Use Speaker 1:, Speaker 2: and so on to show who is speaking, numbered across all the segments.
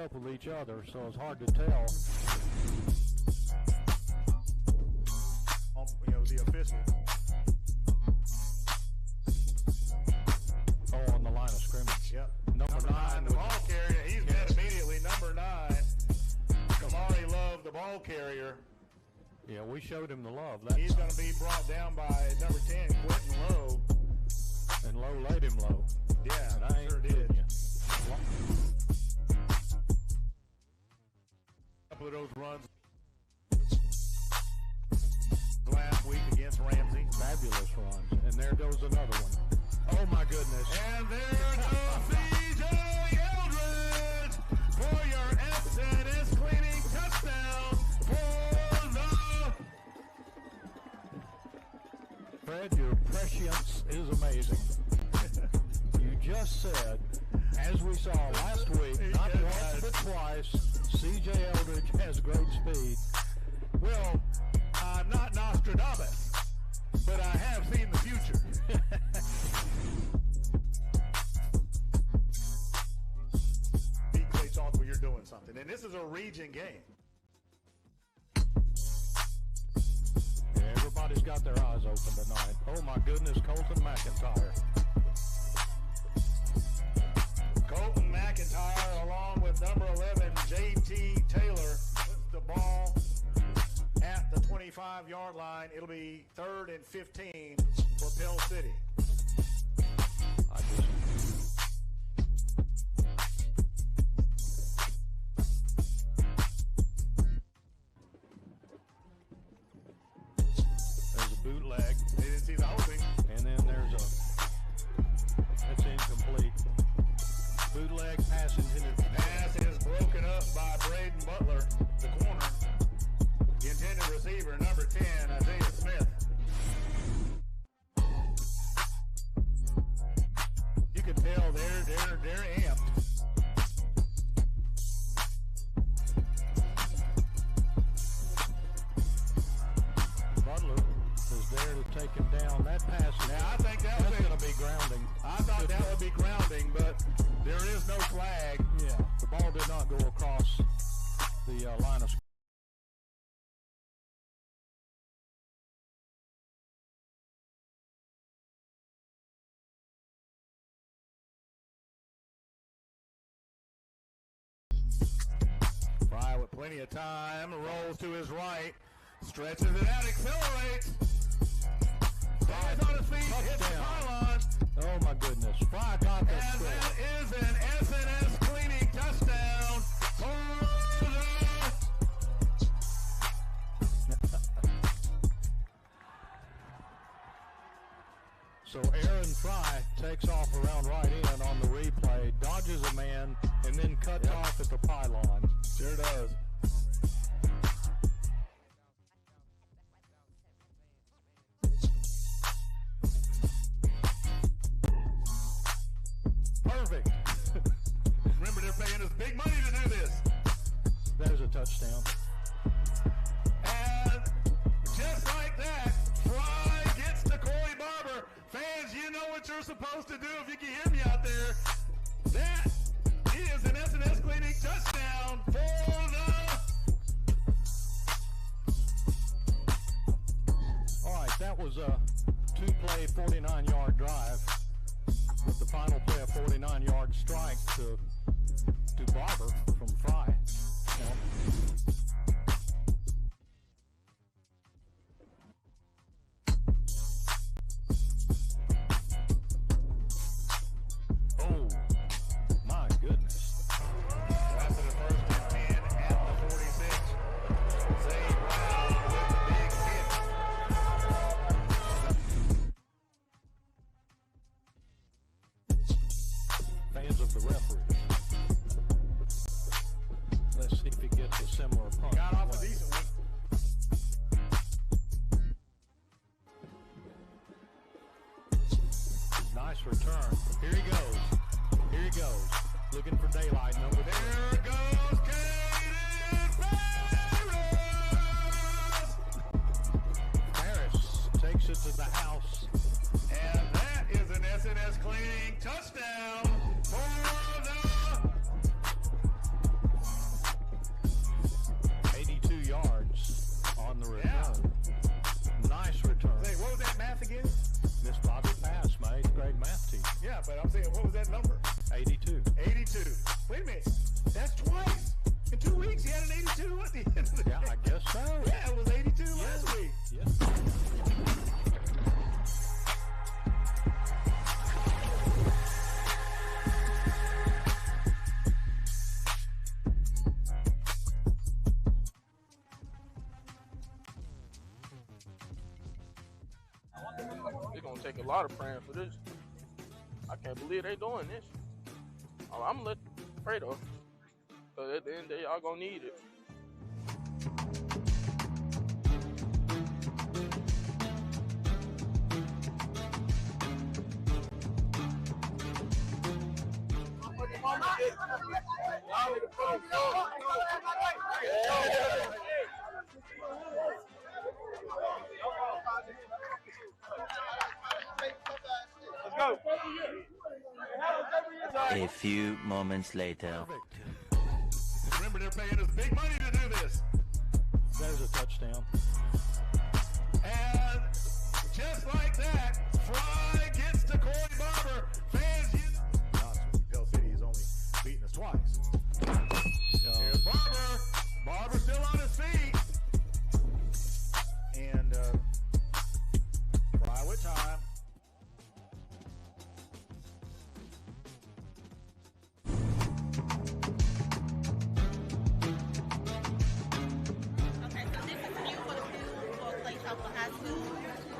Speaker 1: up with each other, so it's hard to tell.
Speaker 2: You know, the official.
Speaker 1: Oh, on the line of scrimmage.
Speaker 2: Yep.
Speaker 1: Number 9,
Speaker 2: the ball carrier. He's met immediately. Number 9. Kamari Love, the ball carrier.
Speaker 1: Yeah, we showed him the love.
Speaker 2: He's going to be brought down by number 10, Quentin Lowe.
Speaker 1: And Lowe laid him low.
Speaker 2: Yeah,
Speaker 1: and I
Speaker 2: sure did. A couple of those runs last week against Ramsey.
Speaker 1: Fabulous runs. And there goes another one. Oh, my goodness.
Speaker 2: And there goes C.J. Eldridge for your S&S cleaning touchdown for the...
Speaker 1: Fred, your prescience is amazing. You just said, as we saw last week, not once but twice, C.J. Eldridge has great speed.
Speaker 2: Well, I'm not Nostradamus, but I have seen the future. Clay-Chalkville, you're doing something. And this is a region game.
Speaker 1: Yeah, everybody's got their eyes open tonight. Oh, my goodness, Colton McIntyre.
Speaker 2: Colton McIntyre, along with number 11, J.T. Taylor, puts the ball at the 25-yard line. It'll be 3rd and 15 for Pell City.
Speaker 1: There's a bootleg.
Speaker 2: They didn't see the holding.
Speaker 1: And then that's incomplete. Bootleg pass intended.
Speaker 2: Pass is broken up by Braden Butler, the corner. The intended receiver, number 10, Isaiah Smith. You can tell they're amped.
Speaker 1: Butler is there to take him down. That pass.
Speaker 2: Now, I think that's
Speaker 1: going to be grounding.
Speaker 2: I thought that would be grounding, but there is no flag.
Speaker 1: Yeah, the ball did not go across the line of scrimmage.
Speaker 2: Fry with plenty of time, rolls to his right, stretches it out, accelerates. Stays on his feet, hits the pylon.
Speaker 1: Oh my goodness, Fry got that.
Speaker 2: And that is an S&S cleaning touchdown for
Speaker 1: So Aaron Fry takes off around right in on the replay, dodges a man, and then cuts off at the pylon.
Speaker 2: Sure does.
Speaker 1: Perfect.
Speaker 2: Remember, they're paying us big money to do this.
Speaker 1: There's a touchdown.
Speaker 2: And just like that, Fry gets to Corey Barber. Fans, you know what you're supposed to do if you can hear me out there. That is an S&S cleaning touchdown for
Speaker 1: All right, that was a 2-play 49-yard drive with the final play a 49-yard strike to Barber from Fry. Oh, my goodness.
Speaker 2: After the first and 10 at the 46. Zay Brown with the big hit.
Speaker 1: Fans of the referee. Let's see if he gets a similar punt.
Speaker 2: Got off a decent one.
Speaker 1: Nice return. Here he goes. Here he goes. Looking for daylight. Number
Speaker 2: There goes Caden Ferris.
Speaker 1: Harris takes it to the house.
Speaker 2: And that is an S&S cleaning touchdown for the What was that number?
Speaker 1: 82.
Speaker 2: 82. Wait a minute. That's twice. In 2 weeks, he had an 82 at the end of the day.
Speaker 1: Yeah, I guess so.
Speaker 2: Yeah, it was 82 last week.
Speaker 1: Yeah.
Speaker 3: It's gonna take a lot of praying for this. I can't believe they doing this. I'm gonna let pray though, because at the end of the day, y'all gonna need it.
Speaker 4: A few moments later.
Speaker 2: Remember, they're paying us big money to do this.
Speaker 1: There's a touchdown.
Speaker 2: And just like that, Fry gets to Corey Barber. Fans, Pell City has only beaten us twice. Here's Barber. Barber still on his feet. And Fry with time.
Speaker 5: Okay, so this is new for the food for Clay-Chalkville High School.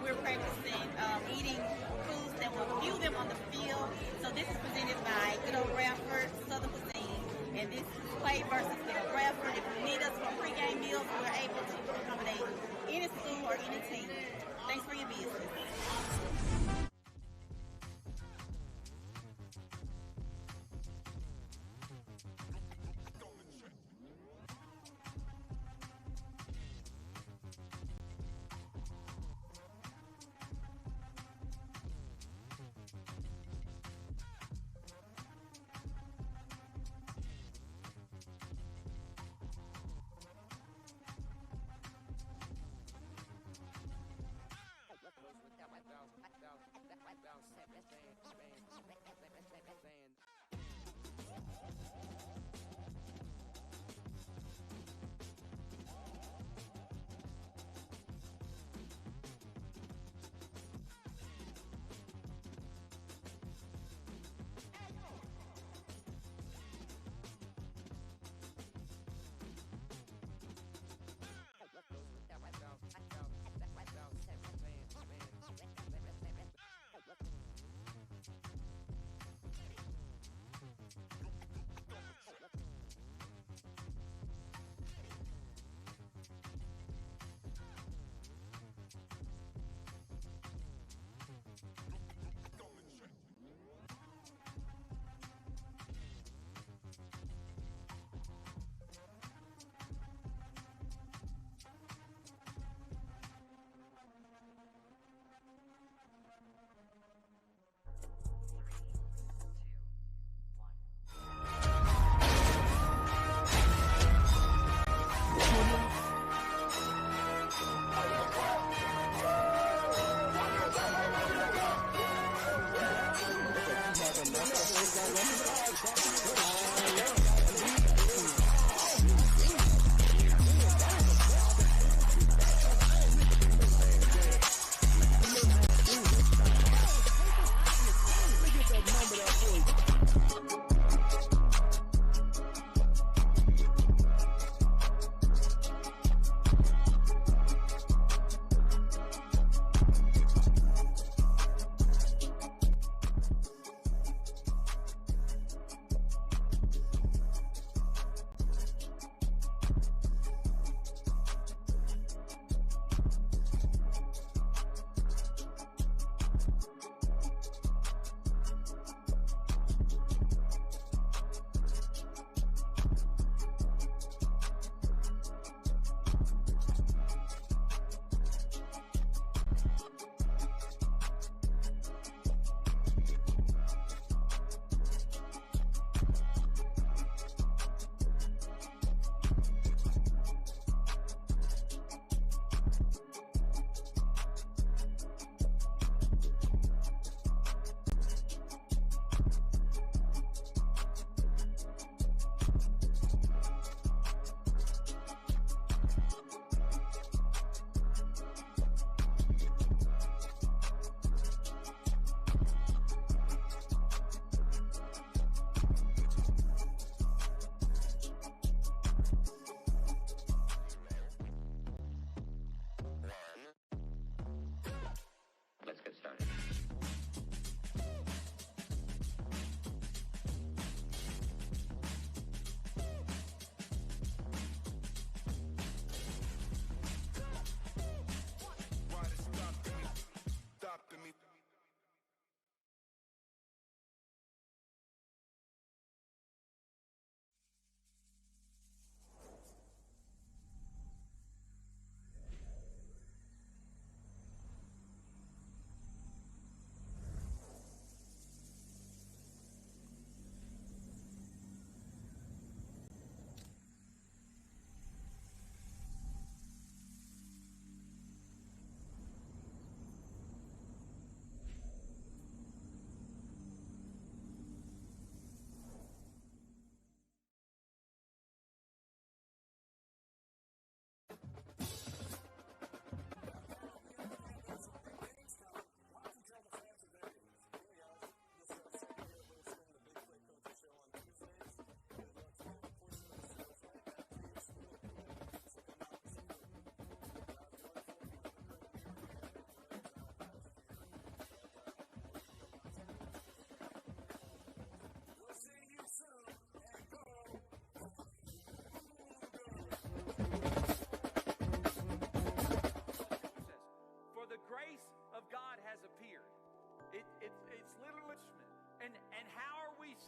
Speaker 5: We're practicing eating foods that will fuel them on the field. So this is presented by Good Old Bradford Southern Cuisine. And this is Clay versus Good Old Bradford. If you need us for pregame meals, we're able to accommodate any school or any team. Thanks for your business.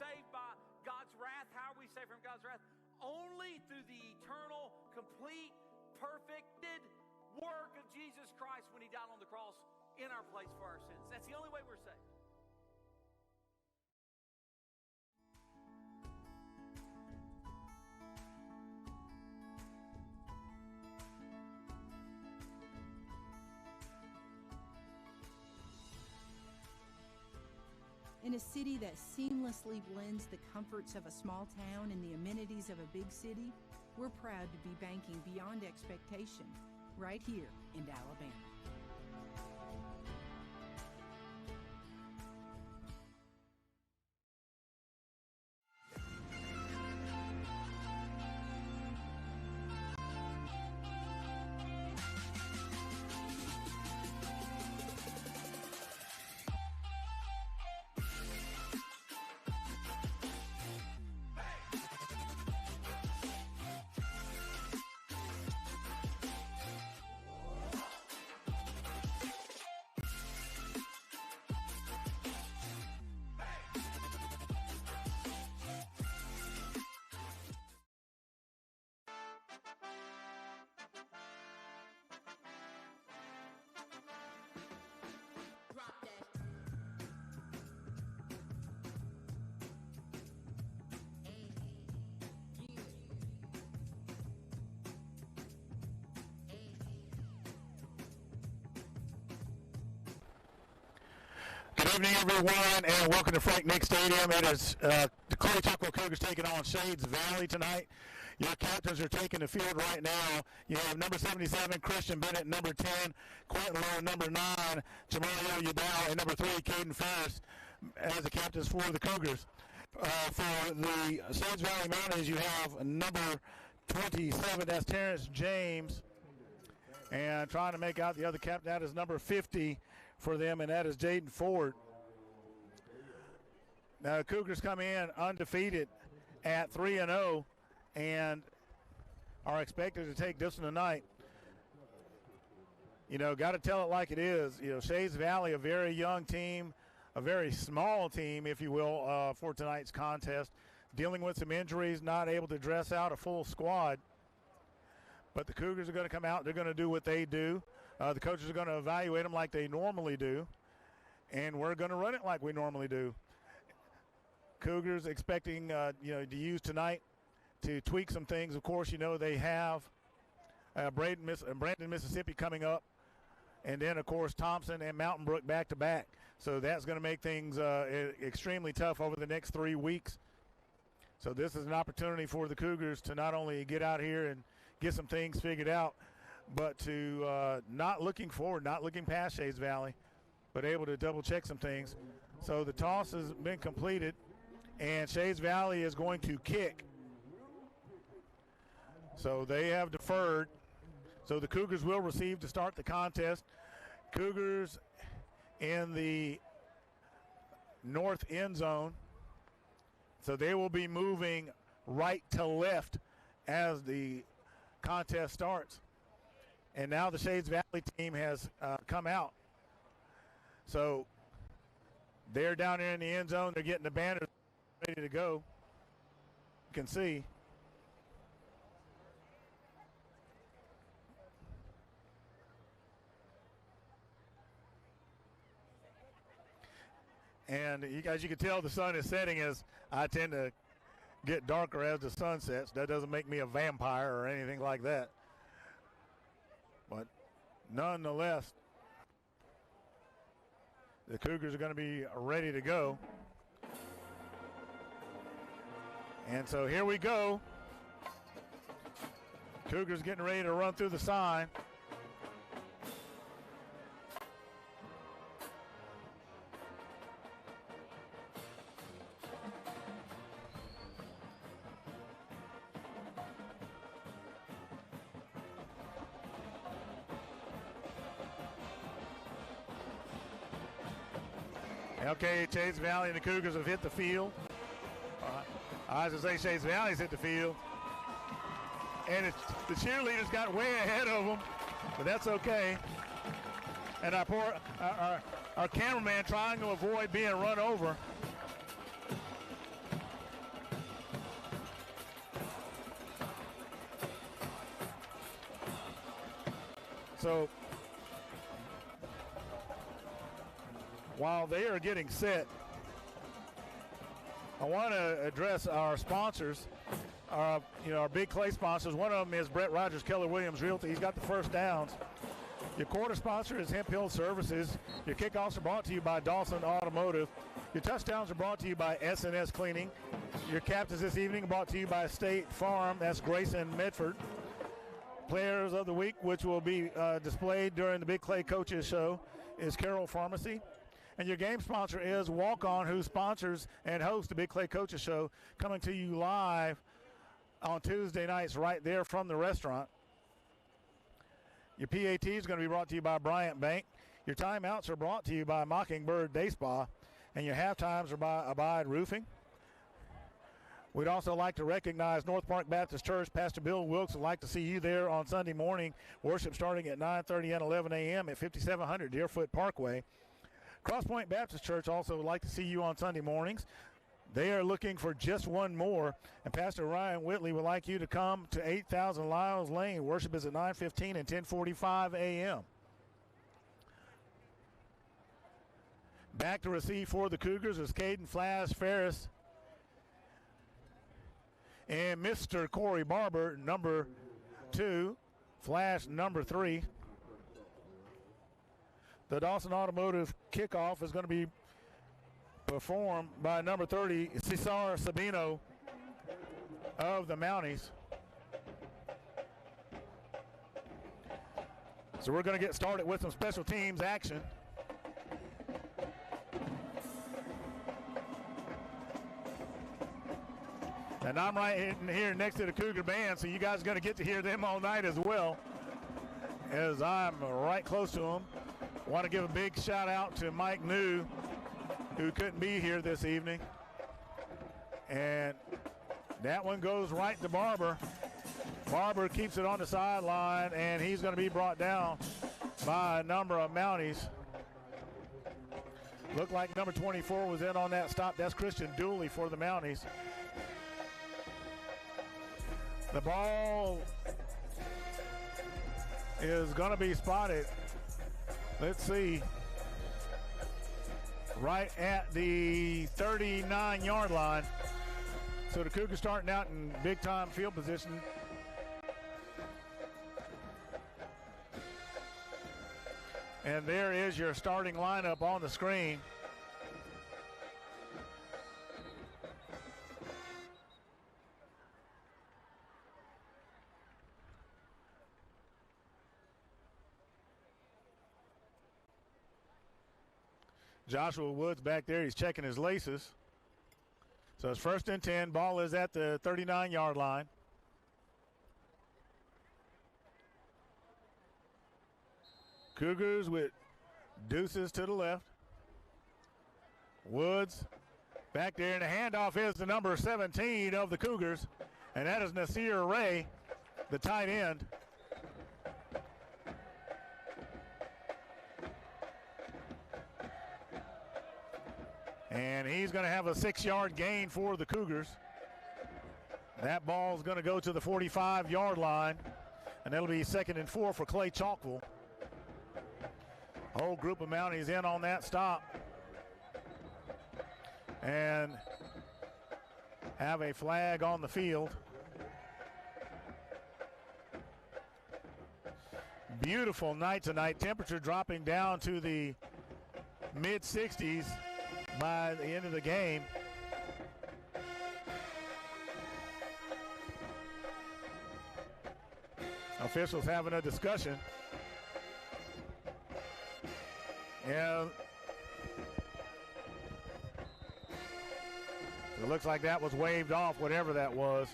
Speaker 6: saved by God's wrath? How are we saved from God's wrath? Only through the eternal, complete, perfected work of Jesus Christ when he died on the cross in our place for our sins. That's the only way we're saved.
Speaker 7: In a city that seamlessly blends the comforts of a small town and the amenities of a big city, we're proud to be banking beyond expectation right here in Alabama.
Speaker 1: Good evening, everyone, and welcome to Frank Nick Stadium. It is the Clay-Chalkville Cougars taking on Shades Valley tonight. Your captains are taking the field right now. You have number 77, Christian Bennett, number 10, Quentin Lowe, number 9, Jamario Udall, and number 3, Caden Ferris as the captains for the Cougars. For the Shades Valley Mounties, you have number 27, that's Terrence James. And trying to make out the other captain, that is number 50 for them, and that is Jaden Ford. Now, the Cougars come in undefeated at 3-0 and are expected to take this one tonight. You know, got to tell it like it is. You know, Shades Valley, a very young team, a very small team, if you will, for tonight's contest, dealing with some injuries, not able to dress out a full squad. But the Cougars are going to come out. They're going to do what they do. The coaches are going to evaluate them like they normally do, and we're going to run it like we normally do. Cougars expecting, to use tonight to tweak some things. Of course, you know they have Brandon, Mississippi coming up, and then, of course, Thompson and Mountain Brook back-to-back. So that's going to make things extremely tough over the next 3 weeks. So this is an opportunity for the Cougars to not only get out here and get some things figured out, but to not looking forward, not looking past Shades Valley, but able to double-check some things. So the toss has been completed, and Shades Valley is going to kick. So they have deferred. So the Cougars will receive to start the contest. Cougars in the north end zone. So they will be moving right to left as the contest starts. And now the Shades Valley team has come out. So they're down there in the end zone. They're getting the banners ready to go. You can see. And as you can tell, the sun is setting as I tend to get darker as the sun sets. That doesn't make me a vampire or anything like that. But nonetheless, the Cougars are going to be ready to go. And so here we go. Cougars getting ready to run through the sign. Okay, Shades Valley and the Cougars have hit the field. I was going to say Shades Valley's hit the field. And the cheerleaders got way ahead of them, but that's okay. And our cameraman trying to avoid being run over.
Speaker 2: So while they are getting set, I want to address our sponsors, our big Clay sponsors. One of them is Brett Rogers, Keller Williams Realty. He's got the first downs. Your quarter sponsor is Hemp Hill Services. Your kickoffs are brought to you by Dawson Automotive. Your touchdowns are brought to you by S&S Cleaning. Your captains this evening are brought to you by State Farm. That's Grayson Medford. Players of the week, which will be displayed during the Big Clay Coaches Show, is Carroll Pharmacy. And your game sponsor is Walk On, who sponsors and hosts the Big Clay Coaches Show, coming to you live on Tuesday nights right there from the restaurant. Your PAT is going to be brought to you by Bryant Bank. Your timeouts are brought to you by Mockingbird Day Spa. And your half times are by Abide Roofing. We'd also like to recognize North Park Baptist Church. Pastor Bill Wilkes would like to see you there on Sunday morning. Worship starting at 9:30 and 11 a.m. at 5700 Deerfoot Parkway. Crosspoint Baptist Church also would like to see you on Sunday mornings. They are looking for just one more. And Pastor Ryan Whitley would like you to come to 8000 Lyles Lane. Worship is at 9:15 and 10:45 a.m. Back to receive for the Cougars is Caden Flash Ferris and Mr. Corey Barber, number 2, Flash, number 3. The Dawson Automotive kickoff is going to be performed by number 30, Cesar Sabino of the Mounties. So we're going to get started with some special teams action. And I'm right here next to the Cougar band, so you guys are going to get to hear them all night as well, as I'm right close to them. Want to give a big shout out to Mike New, who couldn't be here this evening. And that one goes right to Barber. Barber keeps it on the sideline, and he's going to be brought down by a number of Mounties. Looked like number 24 was in on that stop. That's Christian Dooley for the Mounties. The ball is going to be spotted, let's see, right at the 39-yard line. So the Cougars starting out in big-time field position. And there is your starting lineup on the screen. Joshua Woods back there, he's checking his laces. So it's 1st and 10, ball is at the 39-yard line. Cougars with Deuces to the left. Woods back there, and the handoff is the number 17 of the Cougars, and that is Nasir Ray, the tight end. And he's going to have a 6-yard gain for the Cougars. That ball is going to go to the 45-yard line, and it'll be 2nd and 4 for Clay-Chalkville. Whole group of Mounties in on that stop. And have a flag on the field. Beautiful night tonight. Temperature dropping down to the mid-60s by the end of the game. Officials having a discussion. And it looks like that was waved off, whatever that was.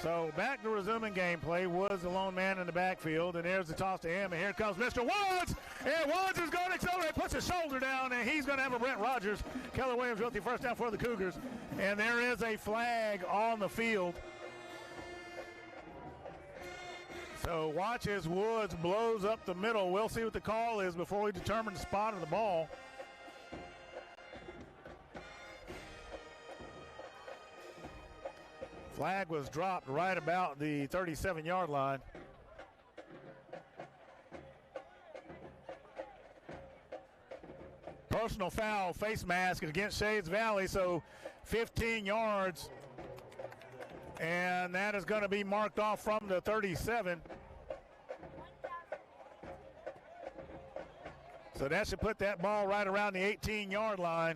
Speaker 2: So back to resuming gameplay. Woods the lone man in the backfield, and there's the toss to him, and here comes Mr. Woods, and Woods is going to accelerate, puts his shoulder down, and he's going to have a Brent Rogers. Keller Williams with the first down for the Cougars, and there is a flag on the field. So watch as Woods blows up the middle. We'll see what the call is before we determine the spot of the ball. Flag was dropped right about the 37-yard line. personal foul face mask against Shades Valley, so 15 yards. And that is going to be marked off from the 37. So that should put that ball right around the 18-yard line.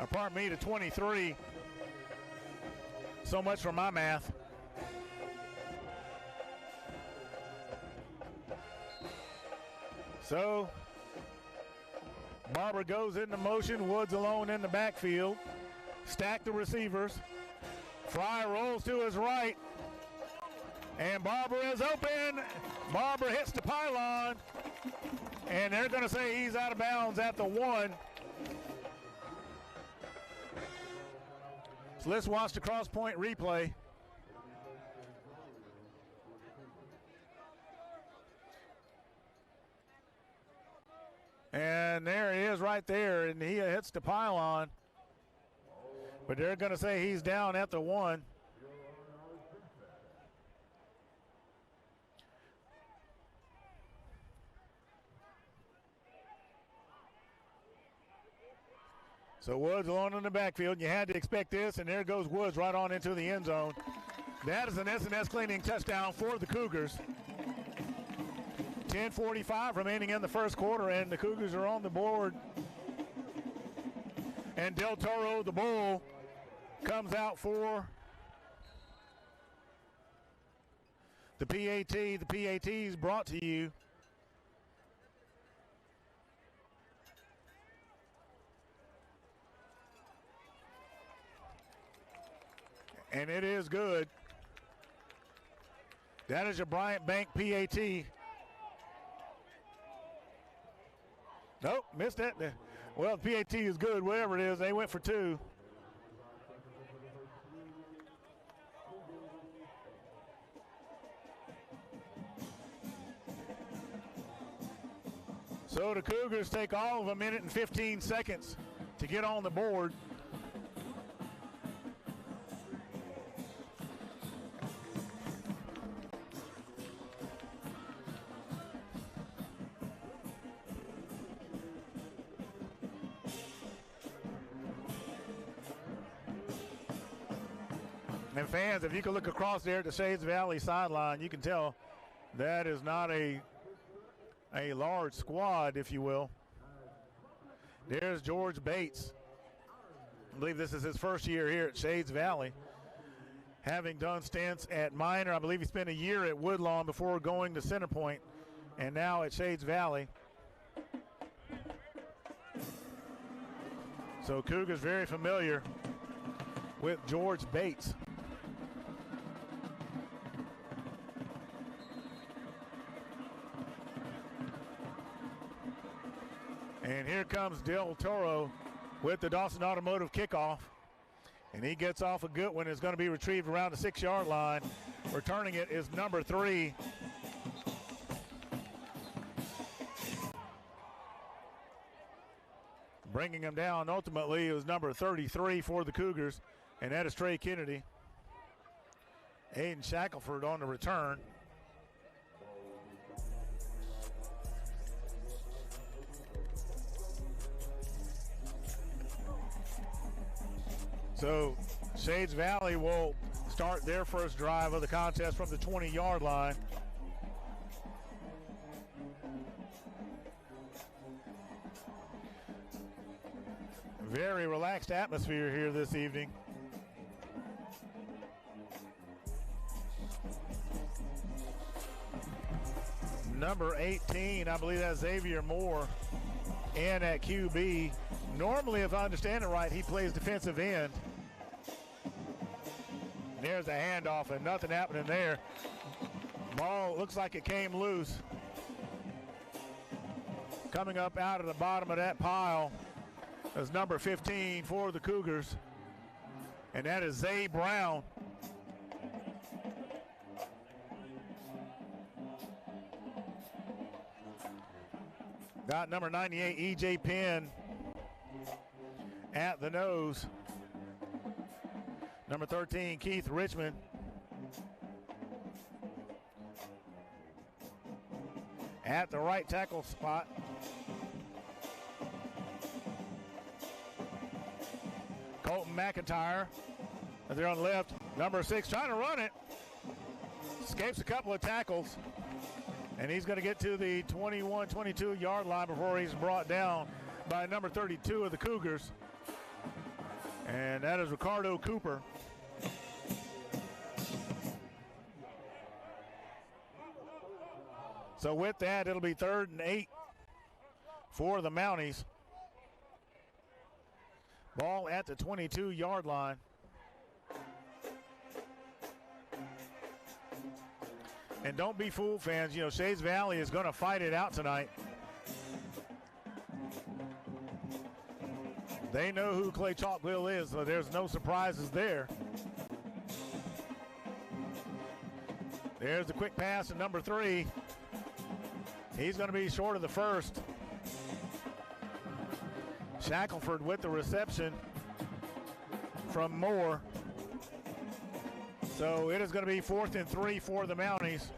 Speaker 2: Or pardon me, to 23. So much for my math. So Barber goes into motion. Woods alone in the backfield. Stack the receivers. Fry rolls to his right. And Barber is open. Barber hits the pylon. And they're going to say he's out of bounds at the 1. So let's watch the cross-point replay. And there he is right there, and he hits the pylon. But they're going to say he's down at the 1. So Woods alone in the backfield. You had to expect this, and there goes Woods right on into the end zone. That is an S&S cleaning touchdown for the Cougars. 10:45 remaining in the first quarter, and the Cougars are on the board. And Del Toro, the Bull, comes out for the PAT. The PAT is brought to you and it is good. That is your Bryant Bank PAT. Nope, missed it. Well, the PAT is good, whatever it is. They went for 2. So the Cougars take all of a minute and 15 seconds to get on the board. And fans, if you can look across there at the Shades Valley sideline, you can tell that is not a large squad, if you will. There's George Bates. I believe this is his first year here at Shades Valley. Having done stints at Minor, I believe he spent a year at Woodlawn before going to Centerpoint, and now at Shades Valley. So Cougars very familiar with George Bates. And here comes Del Toro with the Dawson Automotive kickoff. And he gets off a good one. It's going to be retrieved around the 6-yard line. Returning it is number 3. Bringing him down ultimately it was number 33 for the Cougars, and that is Trey Kennedy. Aiden Shackelford on the return. So Shades Valley will start their first drive of the contest from the 20-yard line. Very relaxed atmosphere here this evening. Number 18, I believe that's Xavier Moore, in at QB. Normally, if I understand it right, he plays defensive end. There's a handoff and nothing happening there. Ball looks like it came loose. Coming up out of the bottom of that pile is number 15 for the Cougars, and that is Zay Brown. Got number 98, E.J. Penn, at the nose. Number 13, Keith Richmond. At the right tackle spot. Colton McIntyre. They're on the left. Number 6 trying to run it. Escapes a couple of tackles. And he's going to get to the 21, 22 yard line before he's brought down by number 32 of the Cougars. And that is Ricardo Cooper. So with that, it'll be 3rd and 8 for the Mounties. Ball at the 22 yard line. And don't be fooled, fans. You know, Shays Valley is going to fight it out tonight. They know who Clay-Chalkville is, so there's no surprises there. There's the quick pass to number 3. He's going to be short of the first. Shackelford with the reception from Moore. So it is going to be 4th and 3 for the Mounties.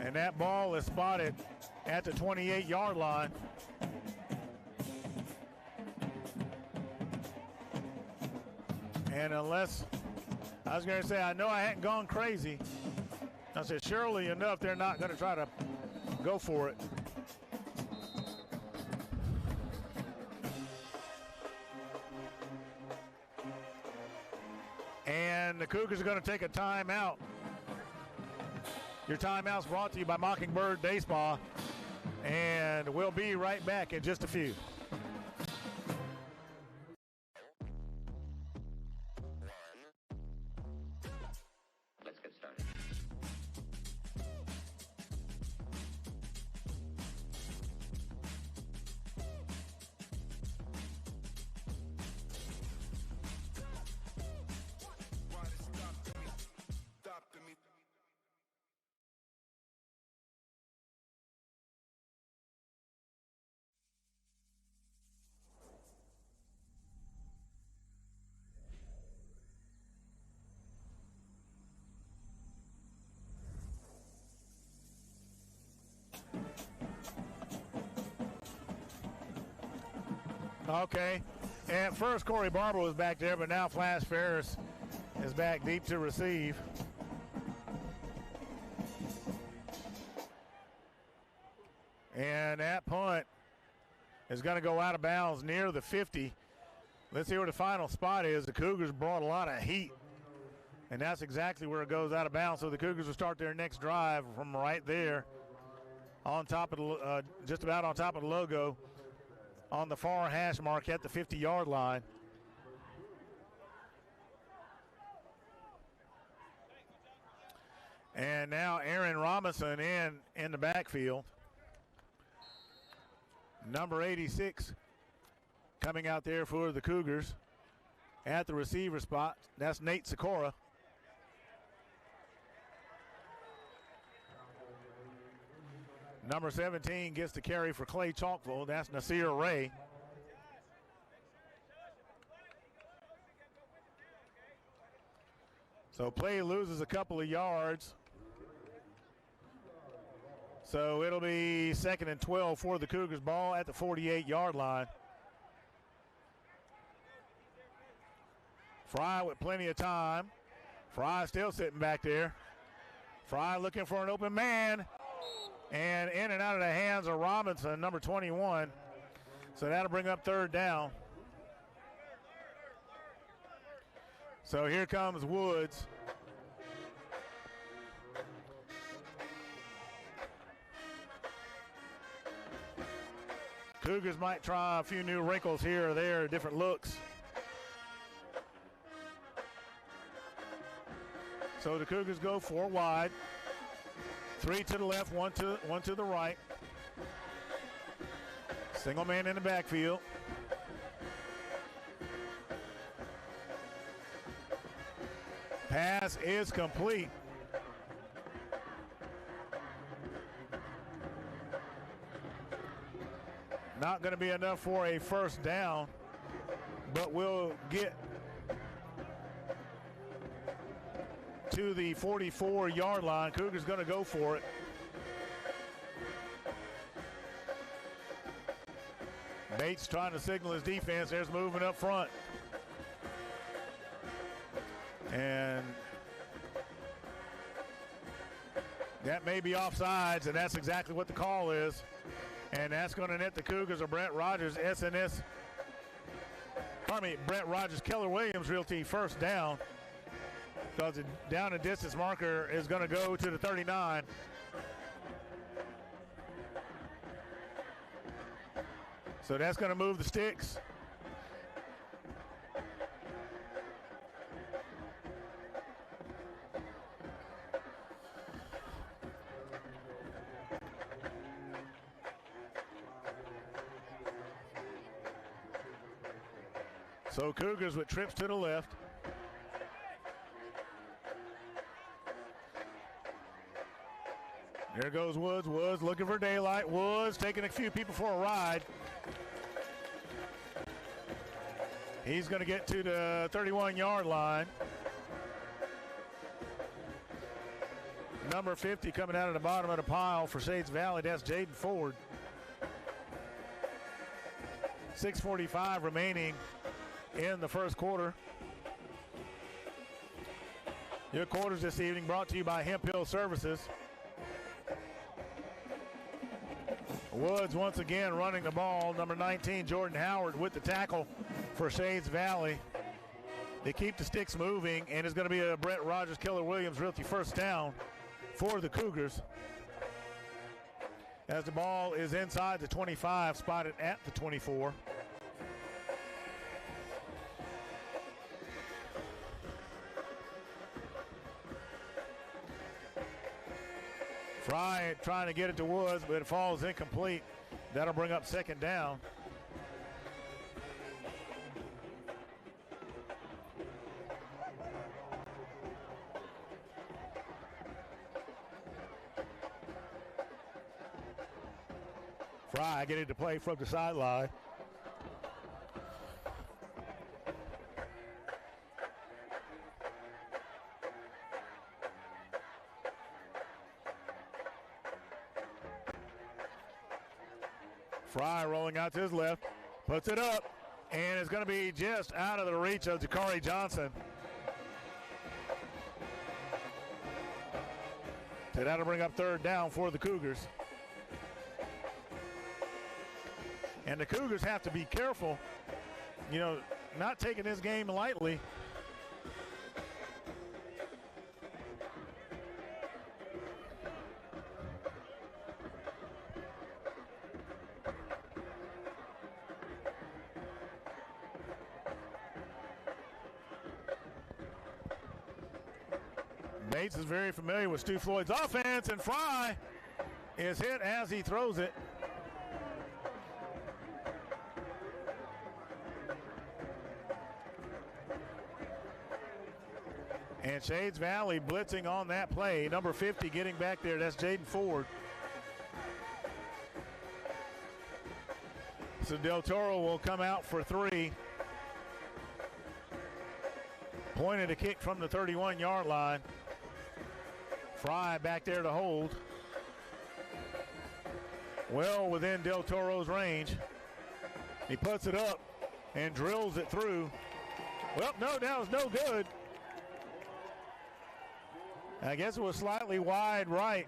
Speaker 2: And that ball is spotted at the 28 yard line. And unless, I was going to say, I know I hadn't gone crazy. I said, surely enough, they're not going to try to go for it. And the Cougars are going to take a timeout. Your timeout's brought to you by Mockingbird Day Spa. And we'll be right back in just a few.
Speaker 8: Let's get started.
Speaker 2: Okay. At first, Corey Barber was back there, but now Flash Ferris is back deep to receive. And that punt is going to go out of bounds near the 50. Let's see where the final spot is. The Cougars brought a lot of heat, and that's exactly where it goes out of bounds. So the Cougars will start their next drive from right there on top of the, just about on top of the logo, on the far hash mark at the 50-yard line. And now Aaron Robinson in the backfield. Number 86 coming out there for the Cougars at the receiver spot. That's Nate Sikora. Number 17 gets the carry for Clay-Chalkville. That's Nasir Ray. So play loses a couple of yards. So it'll be 2nd and 12 for the Cougars. Ball at the 48-yard line. Fry with plenty of time. Fry still sitting back there. Fry looking for an open man. And in and out of the hands of Robinson, number 21. So that'll bring up 3rd down. So here comes Woods. Cougars might try a few new wrinkles here or there, different looks. So the Cougars go 4 wide. 3 to the left, one to the right. Single man in the backfield. Pass is complete. Not going to be enough for a first down, but we'll get to the 44-yard line. Cougars going to go for it. Bates trying to signal his defense. There's moving up front. And that may be offsides, and that's exactly what the call is. And that's going to net the Cougars of Brett Rogers, Brett Rogers, Keller Williams Realty first down. Because the down and distance marker is going to go to the 39. So that's going to move the sticks. So Cougars with trips to the left. There goes Woods. Woods looking for daylight. Woods taking a few people for a ride. He's going to get to the 31-yard line. Number 50 coming out of the bottom of the pile for Shades Valley. That's Jaden Ford. 6:45 remaining in the first quarter. Your quarters this evening brought to you by Hemp Hill Services. Woods once again running the ball. Number 19, Jordan Howard with the tackle for Shades Valley. They keep the sticks moving, and it's going to be a Brett Rogers, Keller Williams Realty first down for the Cougars. As the ball is inside the 25, spotted at the 24. Fry trying to get it to Woods, but it falls incomplete. That'll bring up second down. Fry getting to play from the sideline. Fry rolling out to his left, puts it up, and it's going to be just out of the reach of Jakari Johnson. So that'll bring up third down for the Cougars. And the Cougars have to be careful, you know, not taking this game lightly. Bates is very familiar with Stu Floyd's offense, and Fry is hit as he throws it. And Shades Valley blitzing on that play. Number 50 getting back there, that's Jaden Ford. So Del Toro will come out for three. Pointed a kick from the 31-yard line. Fry back there to hold. Well within Del Toro's range. He puts it up and drills it through. Well, no, that was no good. I guess it was slightly wide right.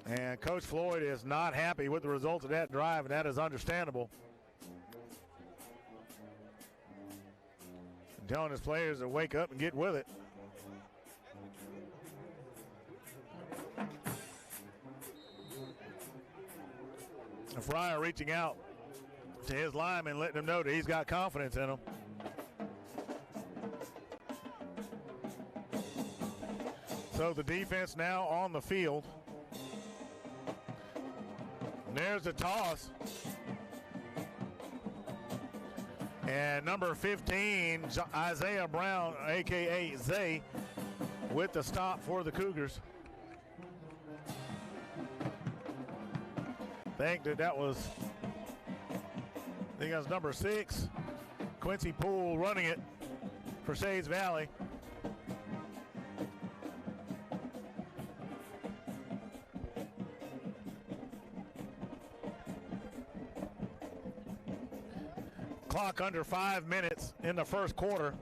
Speaker 2: And Coach Floyd is not happy with the results of that drive, and that is understandable. And telling his players to wake up and get with it. And Fryer reaching out to his lineman, letting him know that he's got confidence in him. So the defense now on the field. And there's the toss. And number 15, Isaiah Brown, a.k.a. Zay, with the stop for the Cougars. I think that was number 6, Quincy Poole, running it for Shades Valley. Clock under 5 minutes in the first quarter.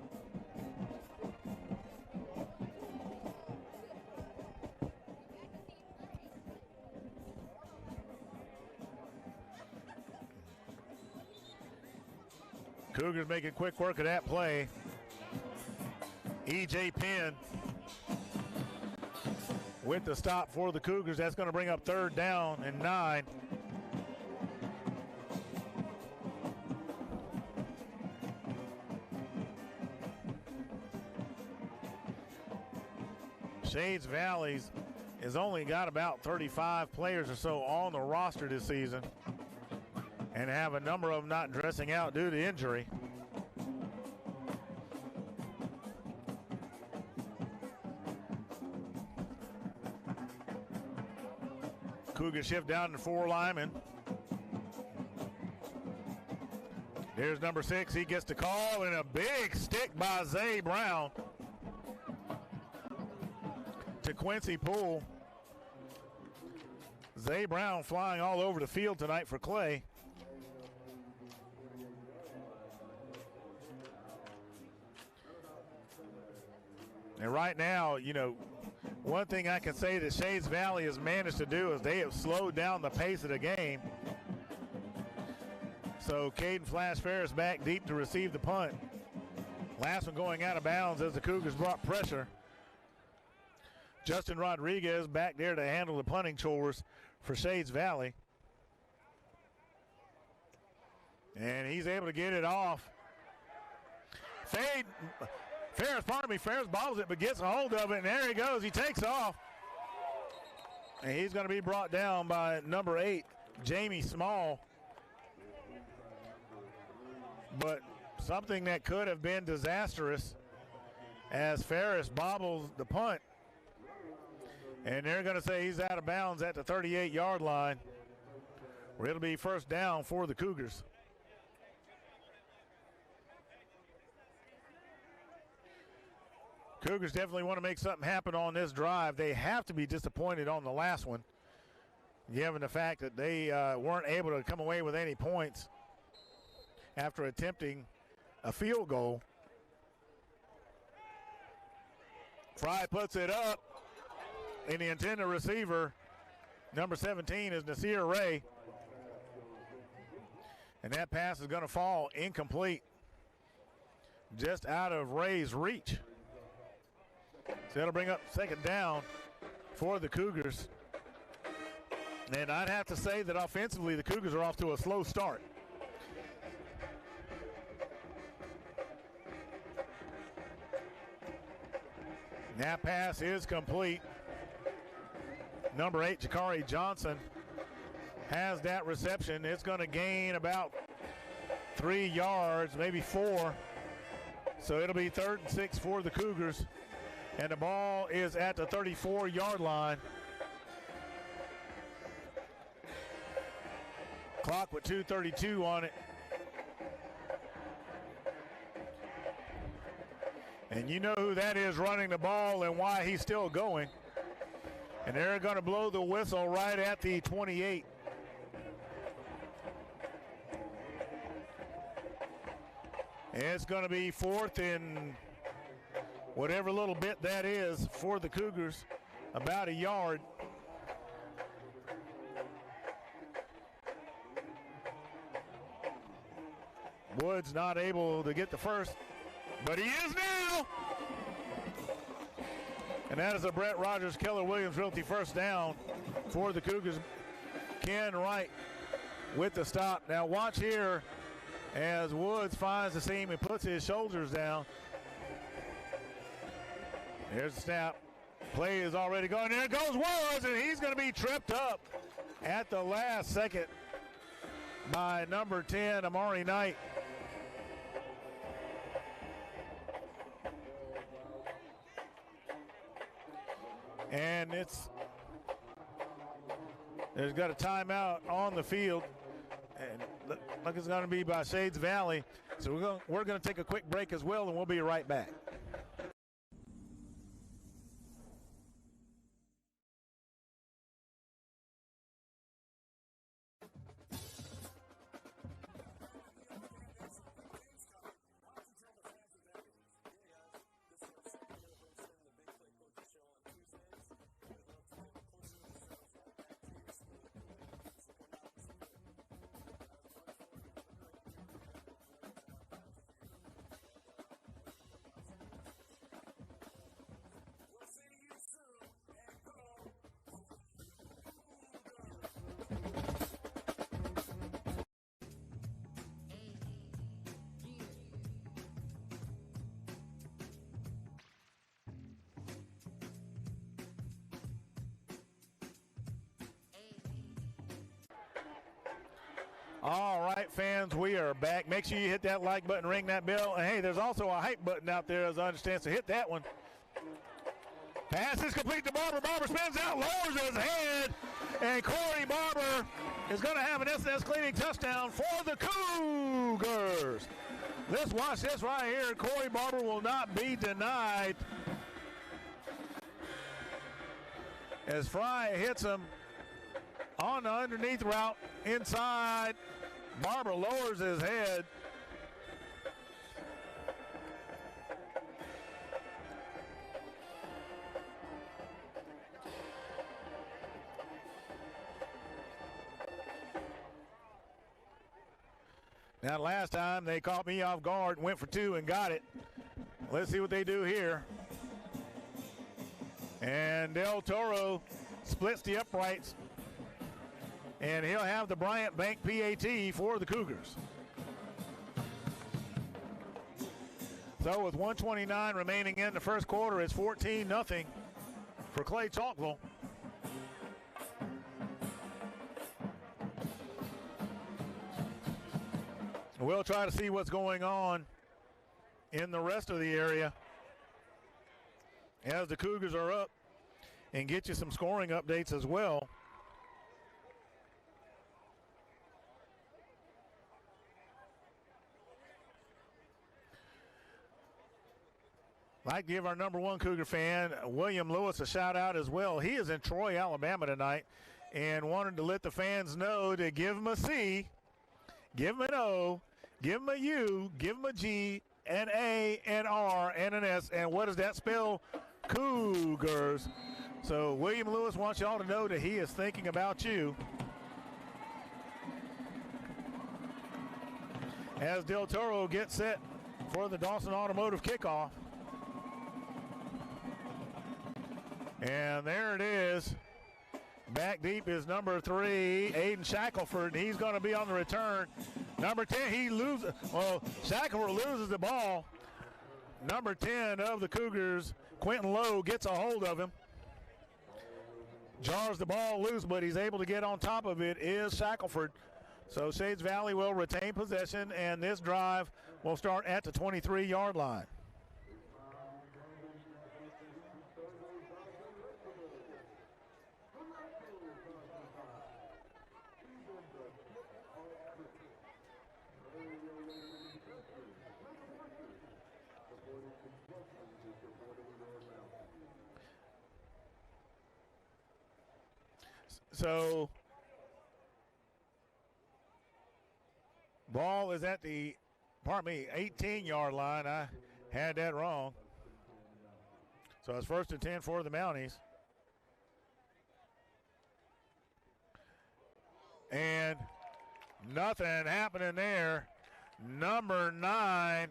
Speaker 2: Cougars making quick work of that play. E.J. Penn with the stop for the Cougars. That's going to bring up 3rd down and 9. Shades Valley's has only got about 35 players or so on the roster this season, and have a number of them not dressing out due to injury. Cougars shift down to 4 linemen. There's number 6. He gets the call, and a big stick by Zay Brown to Quincy Poole. Zay Brown flying all over the field tonight for Clay. And right now, you know, one thing I can say that Shades Valley has managed to do is they have slowed down the pace of the game. So Caden Flash Ferris back deep to receive the punt. Last one going out of bounds as the Cougars brought pressure. Justin Rodriguez back there to handle the punting chores for Shades Valley. And he's able to get it off. Ferris bobbles it but gets a hold of it, and there he goes. He takes off. And he's going to be brought down by number 8, Jamie Small. But something that could have been disastrous as Ferris bobbles the punt. And they're going to say he's out of bounds at the 38-yard line, where it'll be 1st down for the Cougars. Cougars definitely want to make something happen on this drive. They have to be disappointed on the last one, given the fact that they weren't able to come away with any points after attempting a field goal. Fry puts it up, and the intended receiver, number 17, is Nasir Ray. And that pass is going to fall incomplete, just out of Ray's reach. So that'll bring up 2nd down for the Cougars. And I'd have to say that offensively, the Cougars are off to a slow start. That pass is complete. Number 8, Jakari Johnson, has that reception. It's going to gain about 3 yards, maybe 4. So it'll be 3rd and 6 for the Cougars. And the ball is at the 34-yard line. Clock with 2:32 on it. And you know who that is running the ball and why he's still going. And they're going to blow the whistle right at the 28. And it's going to be 4th and whatever little bit that is for the Cougars, about a yard. Woods not able to get the first, but he is now. And that is a Brett Rogers Keller Williams Realty 1st down for the Cougars. Ken Wright with the stop. Now watch here as Woods finds the seam and puts his shoulders down. There's the snap. Play is already going. There goes Woods, and he's going to be tripped up at the last second by number 10, Amari Knight. And there's got a timeout on the field. And look, it's going to be by Shades Valley. So we're going to take a quick break as well, and we'll be right back. All right, fans, we are back. Make sure you hit that like button, ring that bell. And, hey, there's also a hype button out there, as I understand, so hit that one. Pass is complete to Barber. Barber spins out, lowers his head, and Corey Barber is going to have an S&S cleaning touchdown for the Cougars. Watch this right here. Corey Barber will not be denied as Fry hits him on the underneath route inside. Barber lowers his head. Now, last time they caught me off guard, went for two and got it. Let's see what they do here. And Del Toro splits the uprights. And he'll have the Bryant Bank PAT for the Cougars. So with 1:29 remaining in the first quarter, it's 14-0 for Clay-Chalkville. We'll try to see what's going on in the rest of the area as the Cougars are up and get you some scoring updates as well. I'd like to give our number one Cougar fan, William Lewis, a shout out as well. He is in Troy, Alabama tonight, and wanted to let the fans know to give him a C, give him an O, give him a U, give him a G, an A, an R, and an S. And what does that spell? Cougars. So William Lewis wants y'all to know that he is thinking about you. As Del Toro gets set for the Dawson Automotive kickoff. And there it is. Back deep is number 3, Aiden Shackelford. He's going to be on the return. Number 10, he loses. Well, Shackelford loses the ball. Number 10 of the Cougars, Quentin Lowe, gets a hold of him. Jars the ball loose, but he's able to get on top of it, is Shackelford. So Shades Valley will retain possession, and this drive will start at the 23-yard line. So, ball is at the, 18-yard line. I had that wrong. So it's 1st and 10 for the Mounties. And nothing happening there. Number 9,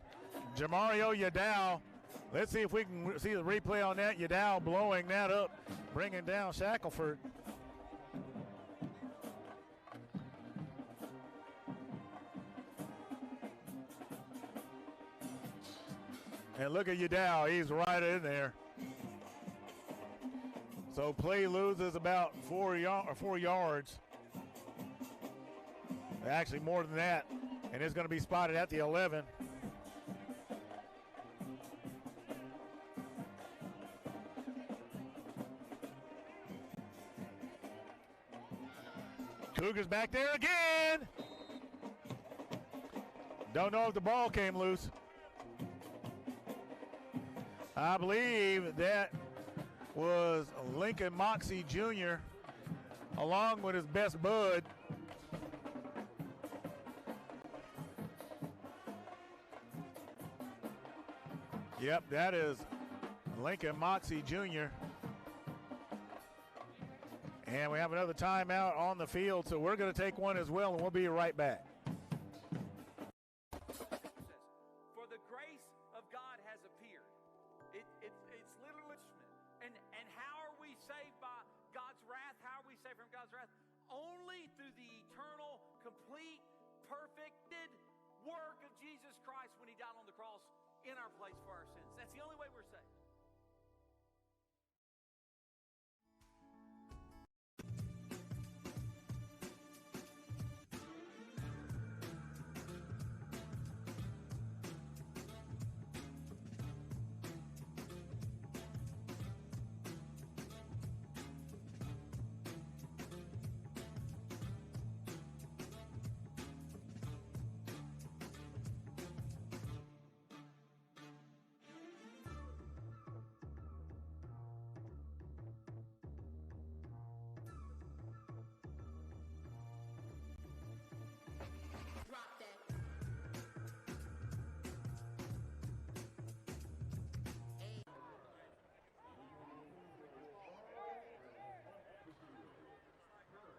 Speaker 2: Jamario Yadal. Let's see if we can see the replay on that. Yadal blowing that up, bringing down Shackelford. And look at Yadal, he's right in there. So play loses about 4 yards. Actually, more than that. And it's going to be spotted at the 11. Cougars back there again. Don't know if the ball came loose. I believe that was Lincoln Moxie Jr. along with his best bud. Yep, that is Lincoln Moxie Jr. And we have another timeout on the field, so we're going to take one as well, and we'll be right back.
Speaker 6: For the grace of God has appeared. It's literally, and how are we saved by God's wrath? How are we saved from God's wrath? Only through the eternal, complete, perfected work of Jesus Christ when he died on the cross in our place for our sins. That's the only way we're saved.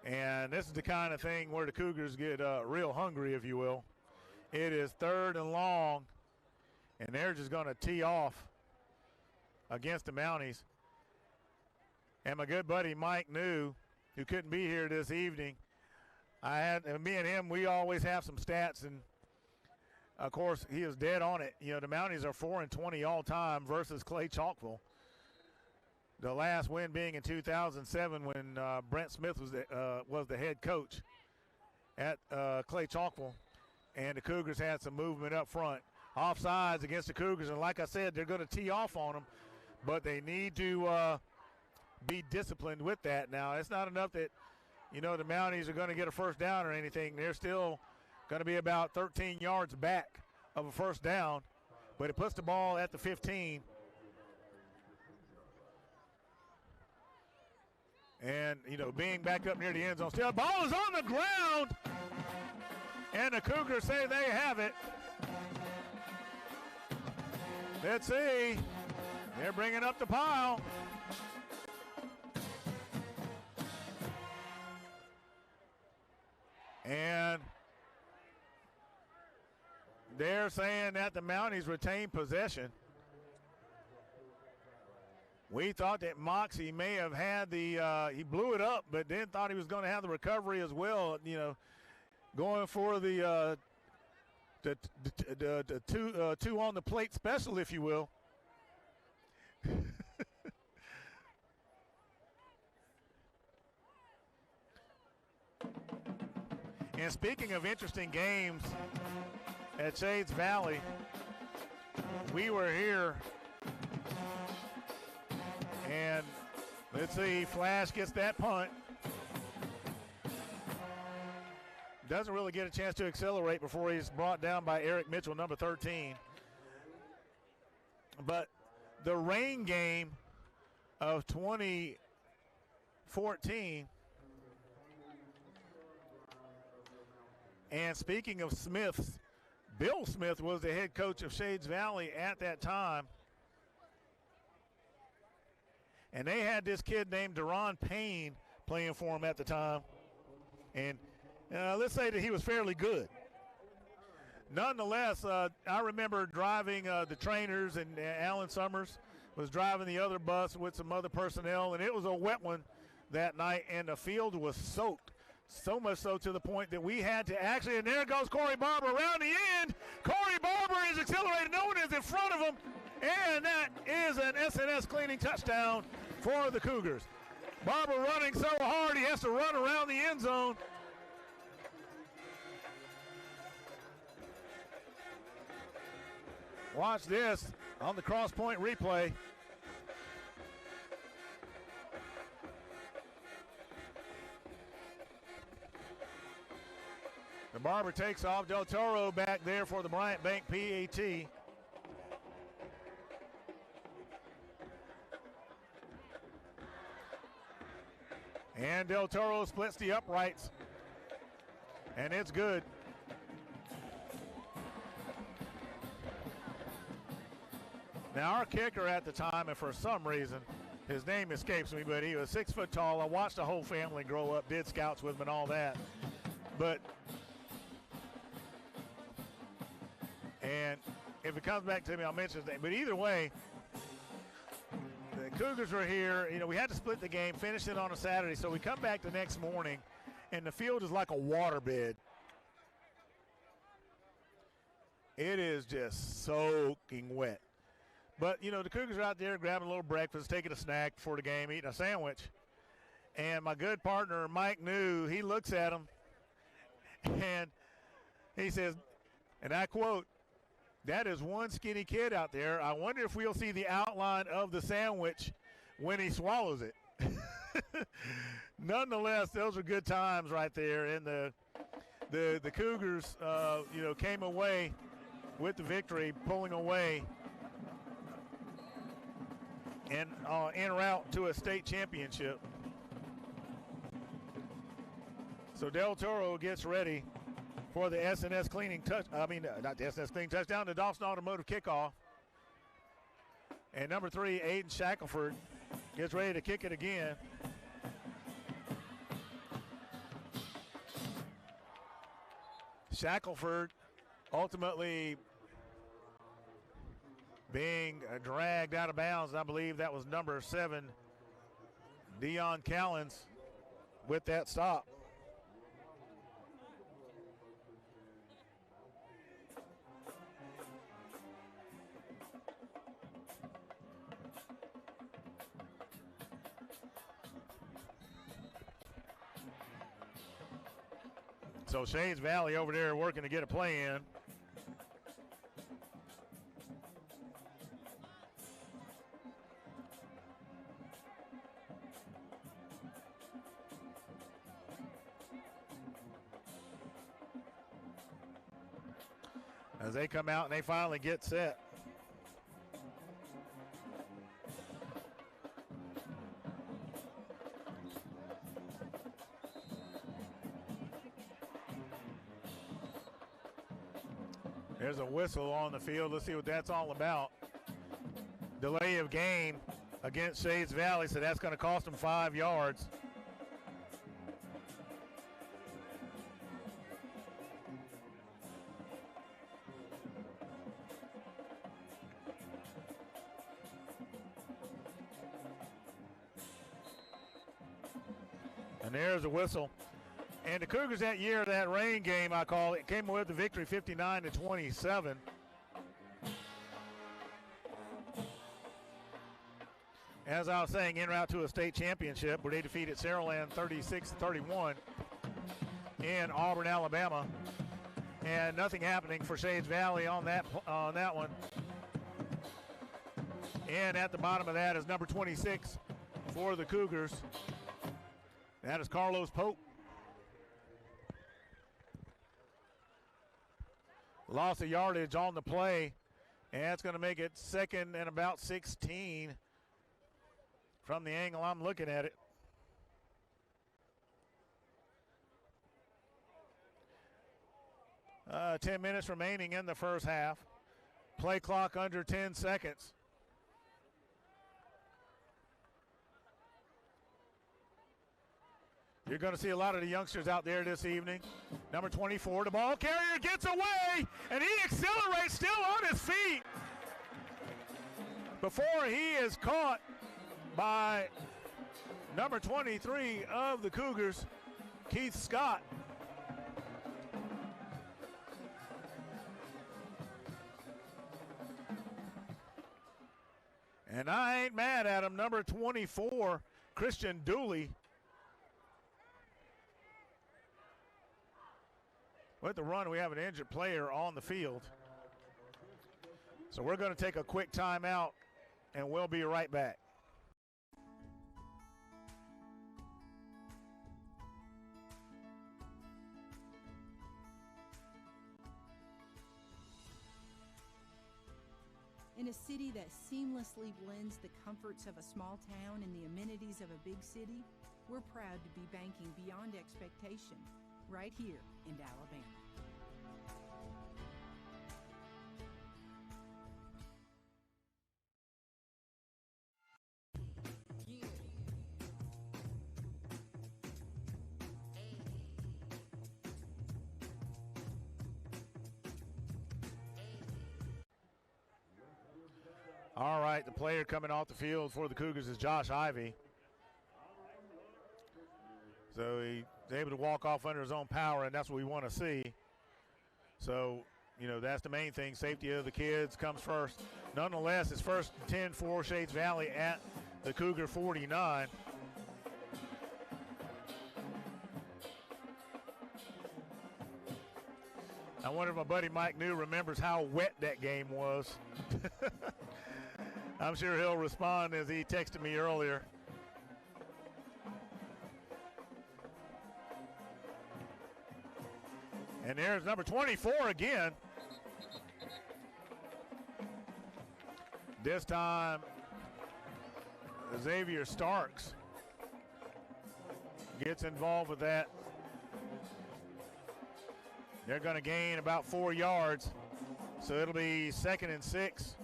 Speaker 2: And this is the kind of thing where the Cougars get real hungry, if you will. It is 3rd and long, and they're just going to tee off against the Mounties. And my good buddy Mike New, who couldn't be here this evening, me and him, we always have some stats, and of course he is dead on it. You know, the Mounties are 4-20 all time versus Clay-Chalkville. The last win being in 2007 when Brent Smith was the head coach at Clay-Chalkville, and the Cougars had some movement up front. Offsides against the Cougars, and like I said, they're going to tee off on them, but they need to be disciplined with that. Now, it's not enough that, you know, the Mounties are going to get a first down or anything. They're still going to be about 13 yards back of a first down, but it puts the ball at the 15. And, you know, being back up near the end zone. Still, the ball is on the ground. And the Cougars say they have it. Let's see. They're bringing up the pile. And they're saying that the Mounties retain possession. We thought that Moxie may have had he blew it up, but then thought he was going to have the recovery as well, you know, going for the two on the plate special, if you will. And speaking of interesting games at Shades Valley, we were here. And let's see, Flash gets that punt. Doesn't really get a chance to accelerate before he's brought down by Eric Mitchell, number 13. But the rain game of 2014, and speaking of Smiths, Bill Smith was the head coach of Shades Valley at that time. And they had this kid named Deron Payne playing for him at the time. And let's say that he was fairly good. Nonetheless, I remember driving the trainers, and Alan Summers was driving the other bus with some other personnel, and it was a wet one that night, and the field was soaked. So much so to the point that we had to actually, and there goes Corey Barber around the end. Corey Barber is accelerated. No one is in front of him. And that is an SNS cleaning touchdown for the Cougars. Barber running so hard he has to run around the end zone. Watch this on the cross-point replay. The Barber takes off. Del Toro back there for the Bryant Bank PAT. And Del Toro splits the uprights. And it's good. Now our kicker at the time, and for some reason, his name escapes me, but he was 6 foot tall. I watched the whole family grow up, did scouts with him and all that. And if it comes back to me, I'll mention his name. But either way, the Cougars were here. You know, we had to split the game, finish it on a Saturday. So we come back the next morning, and the field is like a waterbed. It is just soaking wet. But, you know, the Cougars are out there grabbing a little breakfast, taking a snack before the game, eating a sandwich. And my good partner, Mike New, he looks at him, and he says, and I quote, "That is one skinny kid out there. I wonder if we'll see the outline of the sandwich when he swallows it." Nonetheless, those are good times right there. And the Cougars, you know, came away with the victory, pulling away and en route to a state championship. So Del Toro gets ready for the S&S cleaning not the S&S cleaning touchdown, the Dawson Automotive kickoff. And number 3, Aiden Shackelford, gets ready to kick it again. Shackelford ultimately being dragged out of bounds. I believe that was number 7, Dion Callens, with that stop. So Shades Valley over there working to get a play in. As they come out and they finally get set. There's a whistle on the field. Let's see what that's all about. Delay of game against Shades Valley, so that's going to cost them 5 yards. And there's a whistle. And the Cougars that year, that rain game, I call it, came away with the victory 59-27. As I was saying, en route to a state championship where they defeated Saraland 36-31 in Auburn, Alabama. And nothing happening for Shades Valley on that one. And at the bottom of that is number 26 for the Cougars. That is Carlos Pope. Loss of yardage on the play, and it's going to make it 2nd and about 16 from the angle I'm looking at it. Uh, 10 minutes remaining in the first half. Play clock under 10 seconds. You're going to see a lot of the youngsters out there this evening. Number 24, the ball carrier gets away, and he accelerates still on his feet before he is caught by number 23 of the Cougars, Keith Scott. And I ain't mad at him. Number 24, Christian Dooley. With the run, we have an injured player on the field. So we're going to take a quick timeout, and we'll be right back.
Speaker 7: In a city that seamlessly blends the comforts of a small town and the amenities of a big city, we're proud to be banking beyond expectation right here in Alabama.
Speaker 2: All right, the player coming off the field for the Cougars is Josh Ivy. So he's able to walk off under his own power, and that's what we want to see. So, you know, that's the main thing. Safety of the kids comes first. Nonetheless, it's first and 10 for Shades Valley at the Cougar 49. I wonder if my buddy Mike New remembers how wet that game was. I'm sure he'll respond as he texted me earlier. And there's number 24 again. This time, Xavier Starks gets involved with that. They're going to gain about 4 yards, so it'll be 2nd and 6.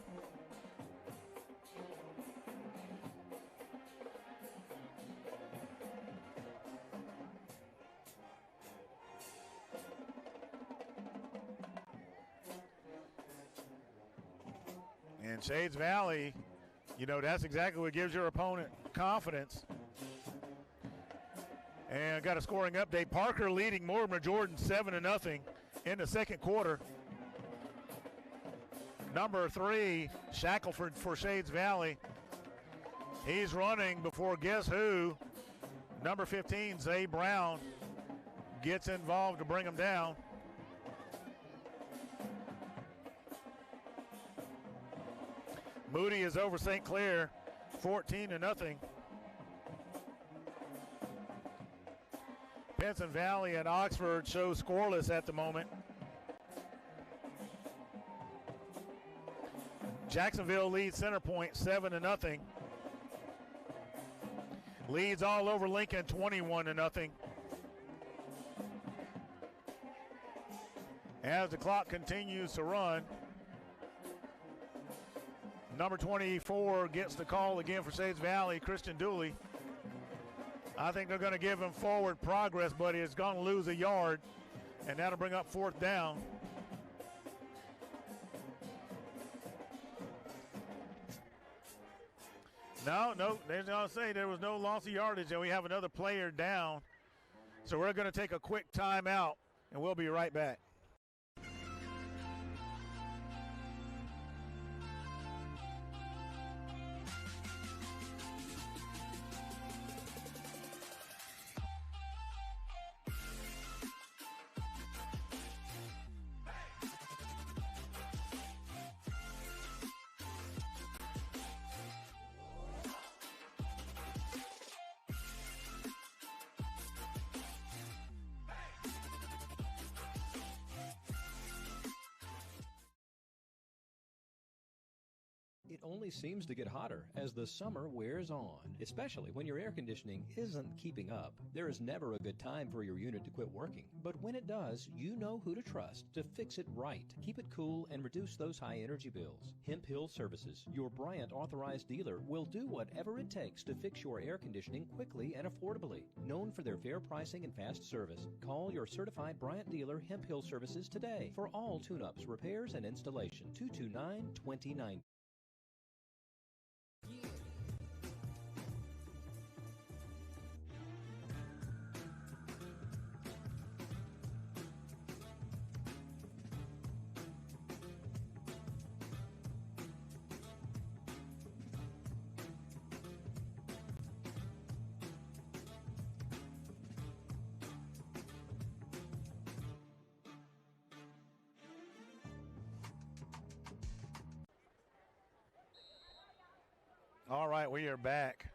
Speaker 2: And Shades Valley, you know, that's exactly what gives your opponent confidence. And got a scoring update. Parker leading Mortimer Jordan 7-0 in the second quarter. Number 3, Shackelford for Shades Valley. He's running before guess who? Number 15, Zay Brown, gets involved to bring him down. Moody is over St. Clair, 14-0. Benson Valley and Oxford show scoreless at the moment. Jacksonville leads Center Point 7-0. Leads all over Lincoln 21-0. As the clock continues to run, number 24 gets the call again for Shades Valley, Christian Dooley. I think they're going to give him forward progress, but he's going to lose a yard, and that'll bring up 4th down. No, they're going to say there was no loss of yardage, and we have another player down. So we're going to take a quick timeout, and we'll be right back.
Speaker 9: It only seems to get hotter as the summer wears on, especially when your air conditioning isn't keeping up. There is never a good time for your unit to quit working, but when it does, you know who to trust to fix it right. Keep it cool and reduce those high energy bills. Hemp Hill Services, your Bryant authorized dealer, will do whatever it takes to fix your air conditioning quickly and affordably. Known for their fair pricing and fast service, call your certified Bryant dealer Hemp Hill Services today for all tune-ups, repairs, and installation. 229-2090.
Speaker 2: All right, we are back.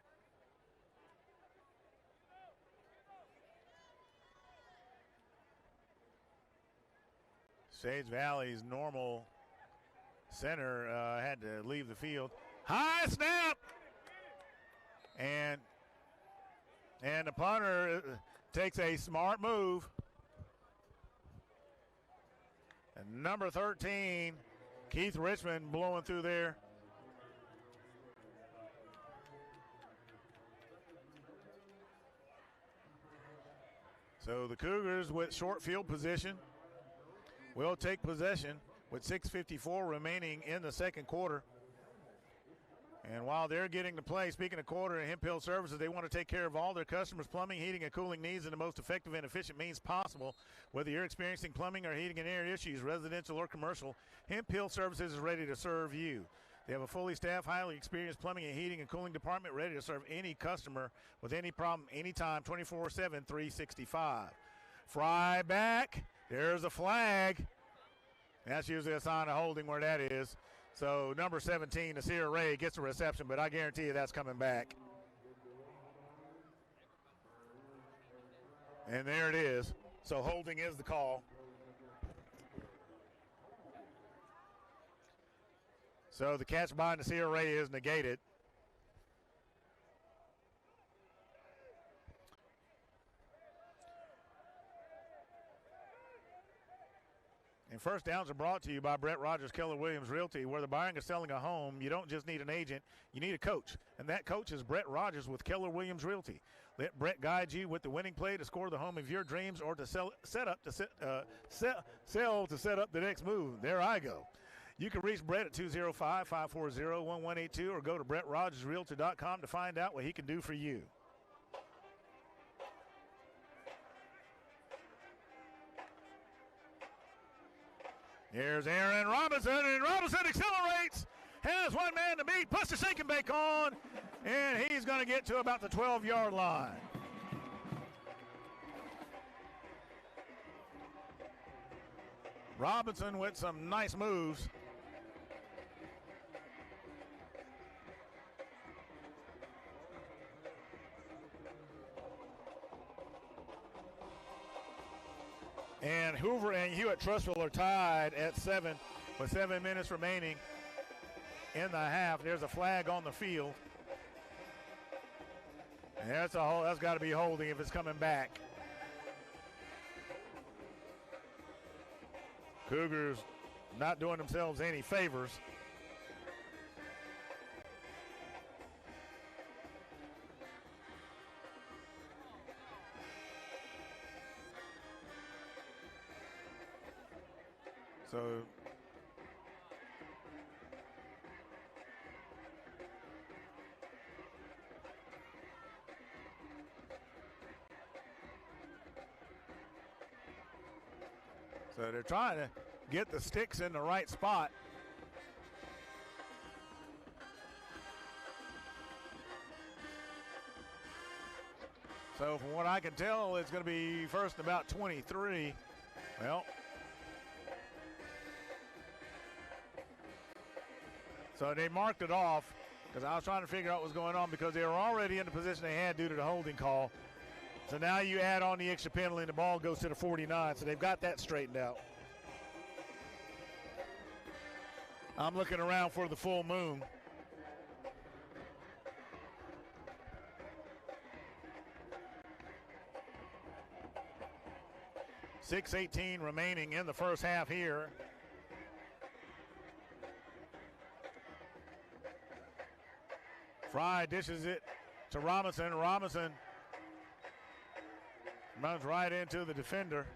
Speaker 2: Sage Valley's normal center had to leave the field. High snap! And the punter takes a smart move. And number 13, Keith Richmond blowing through there. So the Cougars with short field position will take possession with 6:54 remaining in the second quarter. And while they're getting to play, speaking of quarter and Hemp Hill Services, they want to take care of all their customers' plumbing, heating, and cooling needs in the most effective and efficient means possible. Whether you're experiencing plumbing or heating and air issues, residential or commercial, Hemp Hill Services is ready to serve you. They have a fully staffed, highly experienced plumbing and heating and cooling department ready to serve any customer with any problem, anytime, 24/7, 365. Fry back. There's a flag. That's usually a sign of holding where that is. So number 17, Nasir Ray, gets a reception, but I guarantee you that's coming back. And there it is. So holding is the call. So the catch by Nasir Ray is negated. And first downs are brought to you by Brett Rogers, Keller Williams Realty. Where the buying or selling a home, you don't just need an agent, you need a coach. And that coach is Brett Rogers with Keller Williams Realty. Let Brett guide you with the winning play to score the home of your dreams or to sell to set up the next move. There I go. You can reach Brett at 205-540-1182 or go to BrettRogersRealty.com to find out what he can do for you. Here's Aaron Robinson, and Robinson accelerates, has one man to beat, puts the shake and bake on, and he's going to get to about the 12-yard line. Robinson with some nice moves. And Hoover and Hewitt Trussville are tied at 7 with 7 minutes remaining in the half. There's a flag on the field. And that's got to be holding if it's coming back. Cougars not doing themselves any favors. So they're trying to get the sticks in the right spot. So from what I can tell, it's going to be first and about 23. Well, so they marked it off because I was trying to figure out what was going on because they were already in the position they had due to the holding call. So now you add on the extra penalty and the ball goes to the 49. So they've got that straightened out. I'm looking around for the full moon. .6:18 remaining in the first half here. Fry dishes it to Robinson. Robinson runs right into the defender.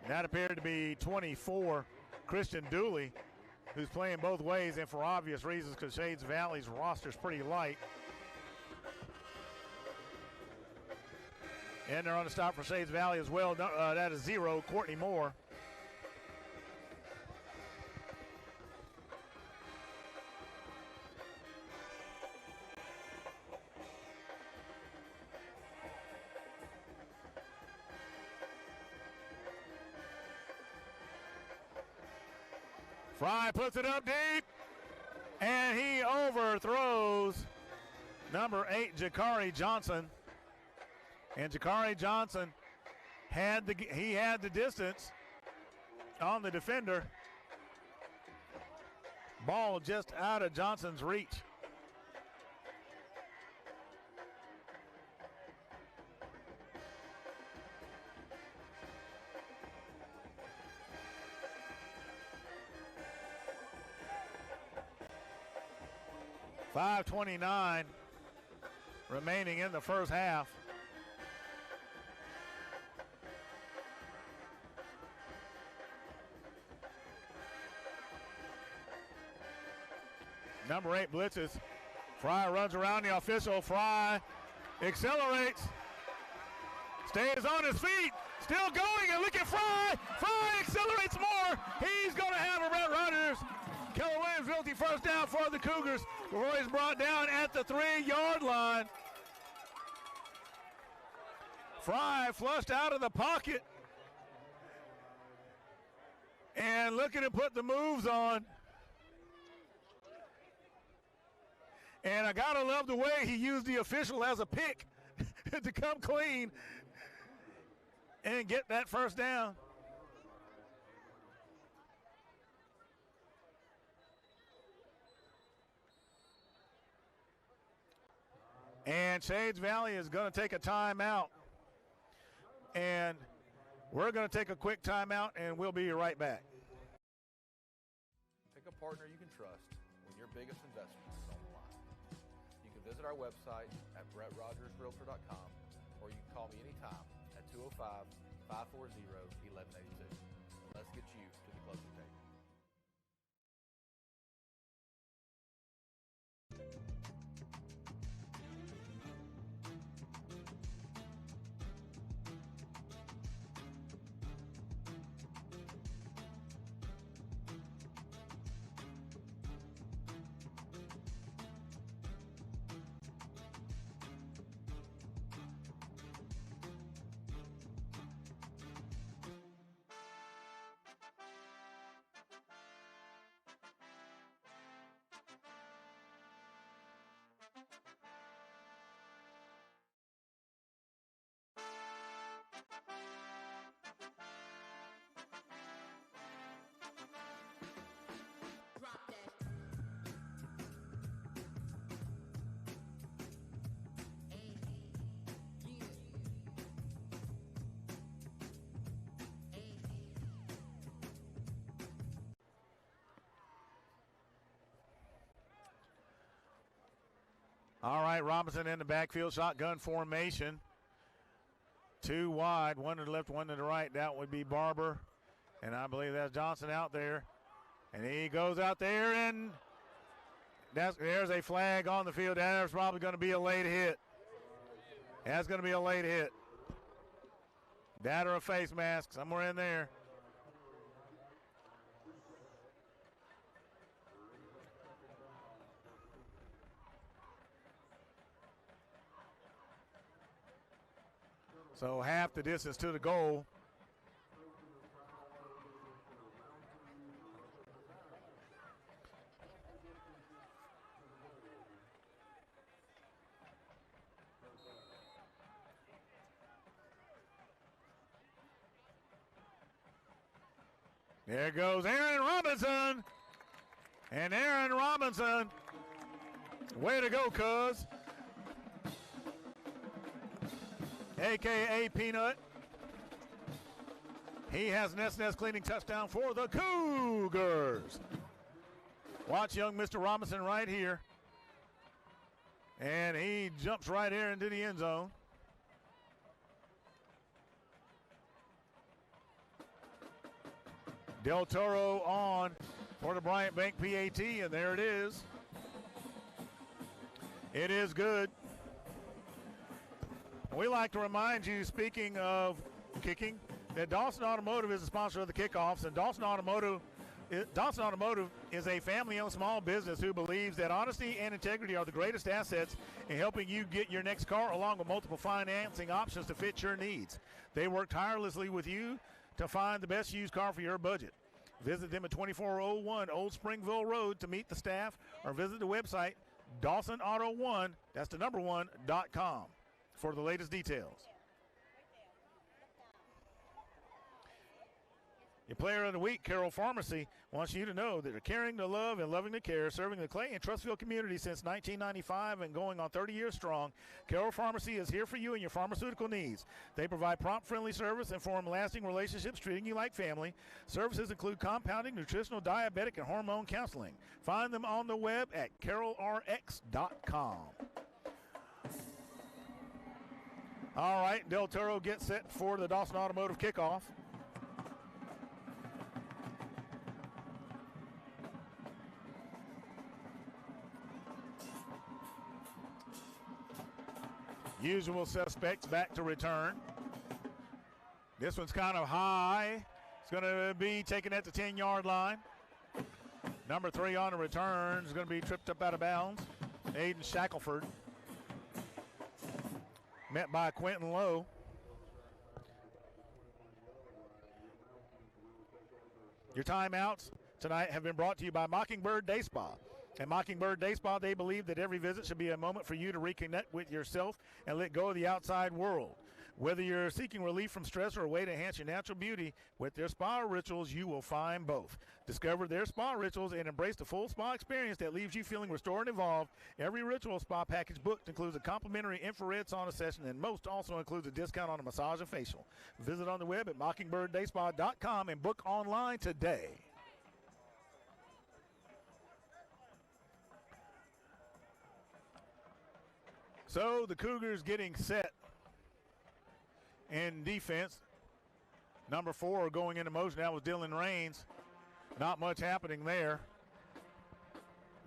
Speaker 2: And that appeared to be 24, Christian Dooley, who's playing both ways, and for obvious reasons because Shades Valley's roster is pretty light. And they're on the stop for Shades Valley as well. That is 0, Courtney Moore. Fry puts it up deep, and he overthrows number 8, Jakari Johnson. And Jakari Johnson had the distance on the defender. Ball just out of Johnson's reach. .529 remaining in the first half. Number 8 blitzes. Fry runs around the official. Fry accelerates. Stays on his feet. Still going, and look at Fry. Fry accelerates more. He's going to have a Red Runners. Keller Williams guilty first down for the Cougars before he's brought down at the 3-yard line. Fry flushed out of the pocket. And looking to put the moves on. And I gotta love the way he used the official as a pick to come clean and get that first down. And Shades Valley is going to take a timeout. And we're going to take a quick timeout, and we'll be right back.
Speaker 10: Pick a partner you can trust when your biggest investment is on the line. You can visit our website at BrettRogersRealtor.com, or you can call me anytime at 205-540-1182. Let's get you to the closing table.
Speaker 2: All right, Robinson in the backfield, shotgun formation. 2 wide, one to the left, one to the right. That would be Barber. And I believe that's Johnson out there. And he goes out there, and there's a flag on the field. There's probably going to be a late hit. That's going to be a late hit. That or a face mask, somewhere in there. So half the distance to the goal. There goes Aaron Robinson. And Aaron Robinson, way to go, cuz. AKA Peanut. He has an S&S cleaning touchdown for the Cougars. Watch young Mr. Robinson right here. And he jumps right here into the end zone. Del Toro on for the Bryant Bank PAT, and there it is. It is good. We like to remind you, speaking of kicking, that Dawson Automotive is a sponsor of the kickoffs, and Dawson Automotive is a family-owned small business who believes that honesty and integrity are the greatest assets in helping you get your next car, along with multiple financing options to fit your needs. They work tirelessly with you to find the best used car for your budget. Visit them at 2401 Old Springville Road to meet the staff, or visit the website DawsonAuto1, that's the number 1.com for the latest details. Your player of the week, Carroll Pharmacy, wants you to know that they're caring to love and loving to care, serving the Clay and Trustville community since 1995 and going on 30 years strong. Carroll Pharmacy is here for you and your pharmaceutical needs. They provide prompt, friendly service and form lasting relationships, treating you like family. Services include compounding, nutritional, diabetic, and hormone counseling. Find them on the web at carrollrx.com. All right, Del Toro gets set for the Dawson Automotive kickoff. Usual suspects back to return. This one's kind of high. It's going to be taken at the 10-yard line. Number 3 on the return is going to be tripped up out of bounds. Aiden Shackelford. Met by Quentin Lowe. Your timeouts tonight have been brought to you by Mockingbird Day Spa. At Mockingbird Day Spa, they believe that every visit should be a moment for you to reconnect with yourself and let go of the outside world. Whether you're seeking relief from stress or a way to enhance your natural beauty, with their spa rituals, you will find both. Discover their spa rituals and embrace the full spa experience that leaves you feeling restored and evolved. Every ritual spa package booked includes a complimentary infrared sauna session, and most also includes a discount on a massage and facial. Visit on the web at mockingbirddayspa.com and book online today. So the Cougars getting set in defense. Number 4 going into motion. That was Dylan Raines. Not much happening there.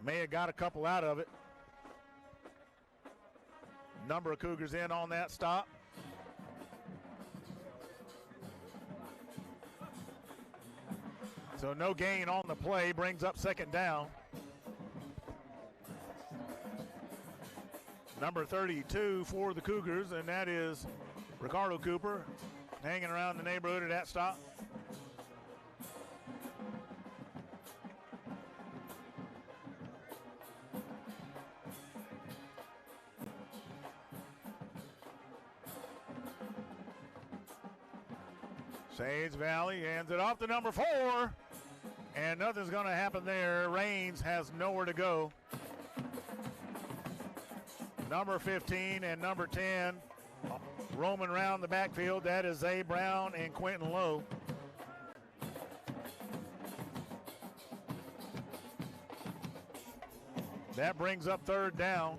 Speaker 2: May have got a couple out of it. Number of Cougars in on that stop. So no gain on the play. Brings up second down. Number 32 for the Cougars, and that is Ricardo Cooper, hanging around the neighborhood at that stop. Sage Valley hands it off to number 4, and nothing's going to happen there. Raines has nowhere to go. Number 15 and number 10 roaming around the backfield. That is Zay Brown and Quentin Lowe. That brings up third down.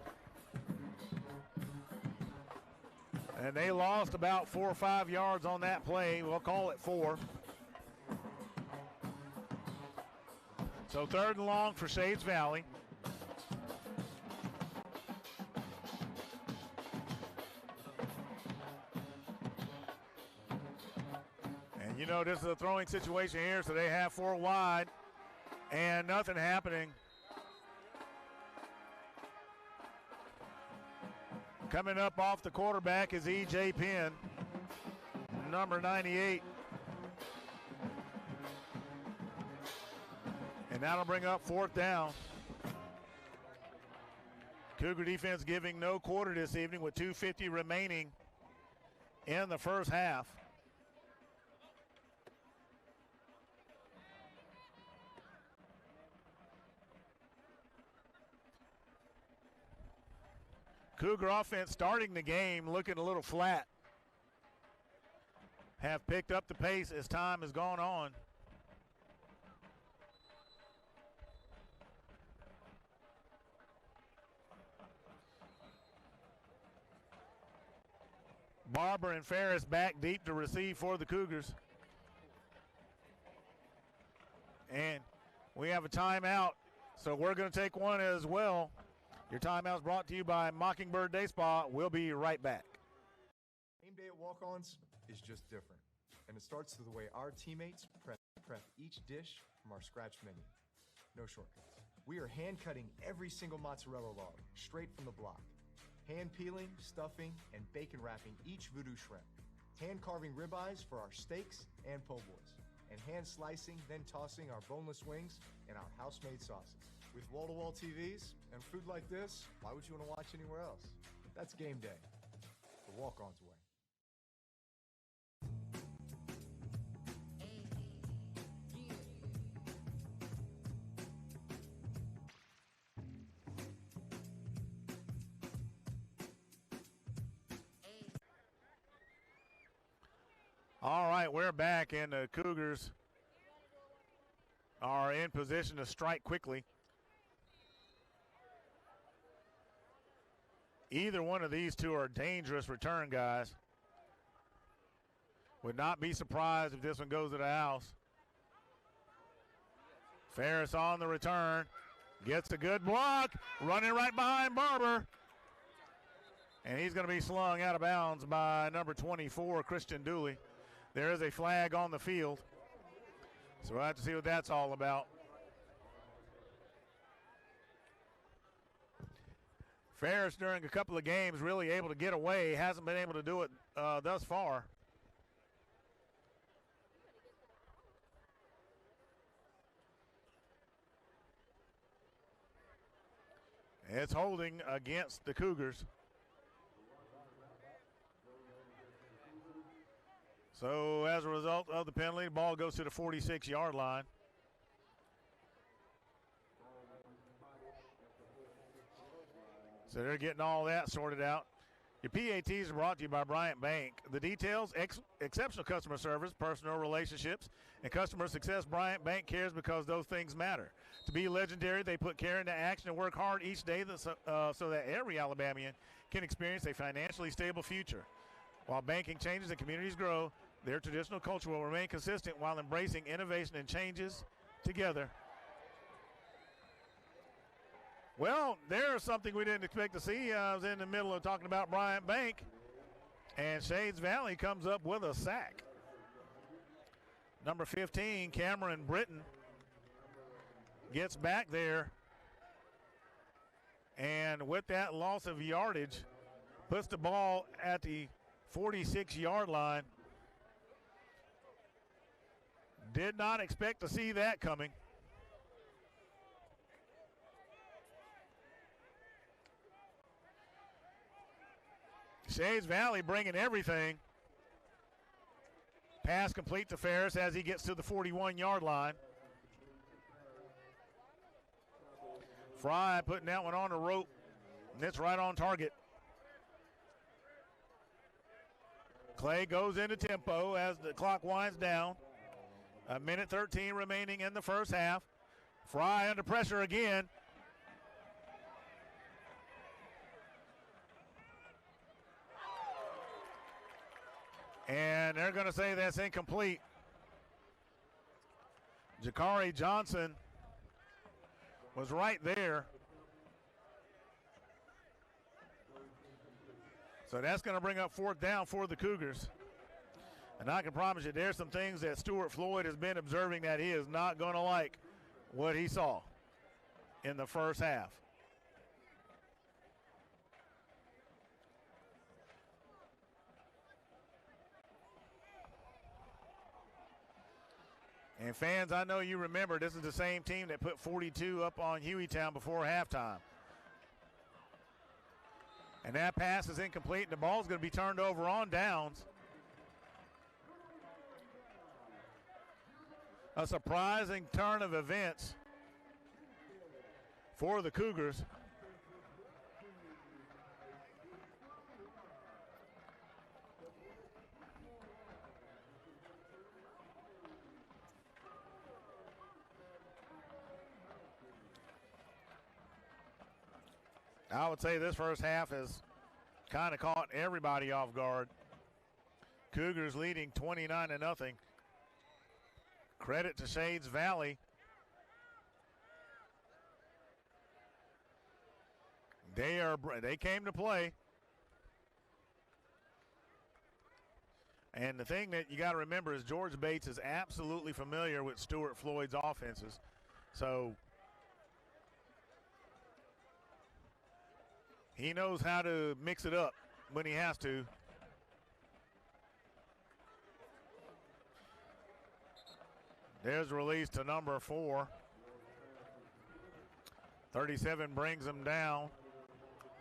Speaker 2: And they lost about 4 or 5 yards on that play. We'll call it 4. So 3rd and long for Shades Valley. You know, this is a throwing situation here, so they have 4 wide and nothing happening. Coming up off the quarterback is E.J. Penn, number 98. And that'll bring up 4th down. Cougar defense giving no quarter this evening with 2:50 remaining in the first half. Cougar offense starting the game looking a little flat. Have picked up the pace as time has gone on. Barber and Ferris back deep to receive for the Cougars. And we have a timeout, so we're going to take one as well. Your timeout is brought to you by Mockingbird Day Spa. We'll be right back.
Speaker 11: Game day at Walk-Ons is just different, and it starts with the way our teammates prep each dish from our scratch menu. No shortcuts. We are hand-cutting every single mozzarella log straight from the block, hand-peeling, stuffing, and bacon wrapping each voodoo shrimp, hand-carving ribeyes for our steaks and po' boys. and hand slicing, then tossing our boneless wings and our house-made sauces. With wall-to-wall TVs and food like this, why would you want to watch anywhere else? That's game day, the walk-on's way.
Speaker 2: All right, we're back, and the Cougars are in position to strike quickly. Either one of these two are dangerous return guys. Would not be surprised if this one goes to the house. Ferris on the return. Gets a good block. Running right behind Barber. And he's going to be slung out of bounds by number 24, Christian Dooley. There is a flag on the field. So we'll have to see what that's all about. Ferris, during a couple of games, really able to get away. Hasn't been able to do it thus far. It's holding against the Cougars. So as a result of the penalty, the ball goes to the 46-yard line. So they're getting all that sorted out. Your PATs are brought to you by Bryant Bank. The details, exceptional customer service, personal relationships, and customer success. Bryant Bank cares because those things matter. To be legendary, they put care into action and work hard each day so that every Alabamian can experience a financially stable future. While banking changes and communities grow, their traditional culture will remain consistent while embracing innovation and changes together. Well, there's something we didn't expect to see. I was in the middle of talking about Bryant Bank, and Shades Valley comes up with a sack. Number 15, Cameron Britton, gets back there, and with that loss of yardage, puts the ball at the 46-yard line. Did not expect to see that coming. Shades Valley bringing everything. Pass complete to Ferris as he gets to the 41-yard line. Fry putting that one on the rope, and it's right on target. Clay goes into tempo as the clock winds down. 1:13 remaining in the first half. Fry under pressure again. And they're going to say that's incomplete. Jakari Johnson was right there. So that's going to bring up fourth down for the Cougars. And I can promise you there's some things that Stuart Floyd has been observing that he is not going to like what he saw in the first half. And fans, I know you remember this is the same team that put 42 up on Hueytown before halftime. And that pass is incomplete, and the ball's going to be turned over on downs. A surprising turn of events for the Cougars. I would say this first half has kind of caught everybody off guard. Cougars leading 29-0. Credit to Shades Valley. They came to play. And the thing that you got to remember is George Bates is absolutely familiar with Stuart Floyd's offenses. So he knows how to mix it up when he has to. There's release to number 4. 37 brings him down,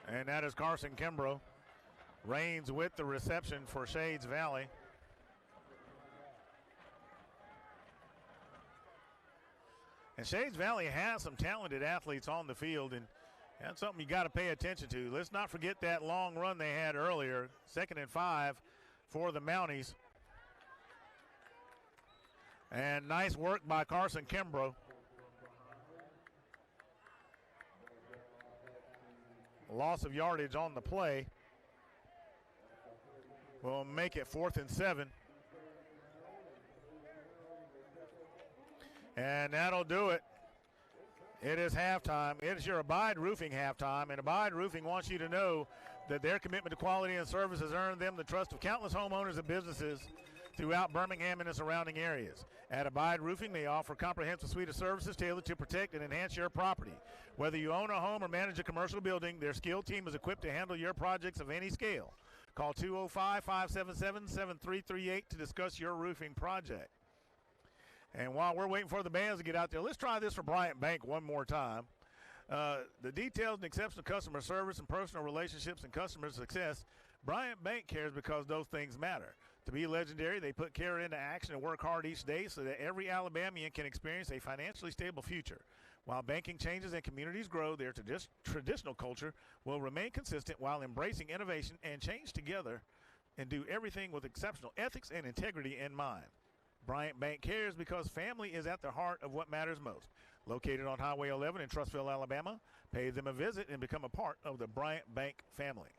Speaker 2: and that is Carson Kimbrough. Rains with the reception for Shades Valley. And Shades Valley has some talented athletes on the field, and that's something you got to pay attention to. Let's not forget that long run they had earlier, 2nd and 5 for the Mounties. And nice work by Carson Kimbrough. Loss of yardage on the play will make it 4th and 7. And that'll do it. It is halftime. It is your Abide Roofing halftime, and Abide Roofing wants you to know that their commitment to quality and service has earned them the trust of countless homeowners and businesses throughout Birmingham and the surrounding areas. At Abide Roofing, they offer a comprehensive suite of services tailored to protect and enhance your property. Whether you own a home or manage a commercial building, their skilled team is equipped to handle your projects of any scale. Call 205-577-7338 to discuss your roofing project. And while we're waiting for the bands to get out there, let's try this for Bryant Bank one more time. The details and exceptional customer service and personal relationships and customer success, Bryant Bank cares because those things matter. To be legendary, they put care into action and work hard each day so that every Alabamian can experience a financially stable future. While banking changes and communities grow, their traditional culture will remain consistent while embracing innovation and change together and do everything with exceptional ethics and integrity in mind. Bryant Bank cares because family is at the heart of what matters most. Located on Highway 11 in Trustville, Alabama, pay them a visit and become a part of the Bryant Bank family.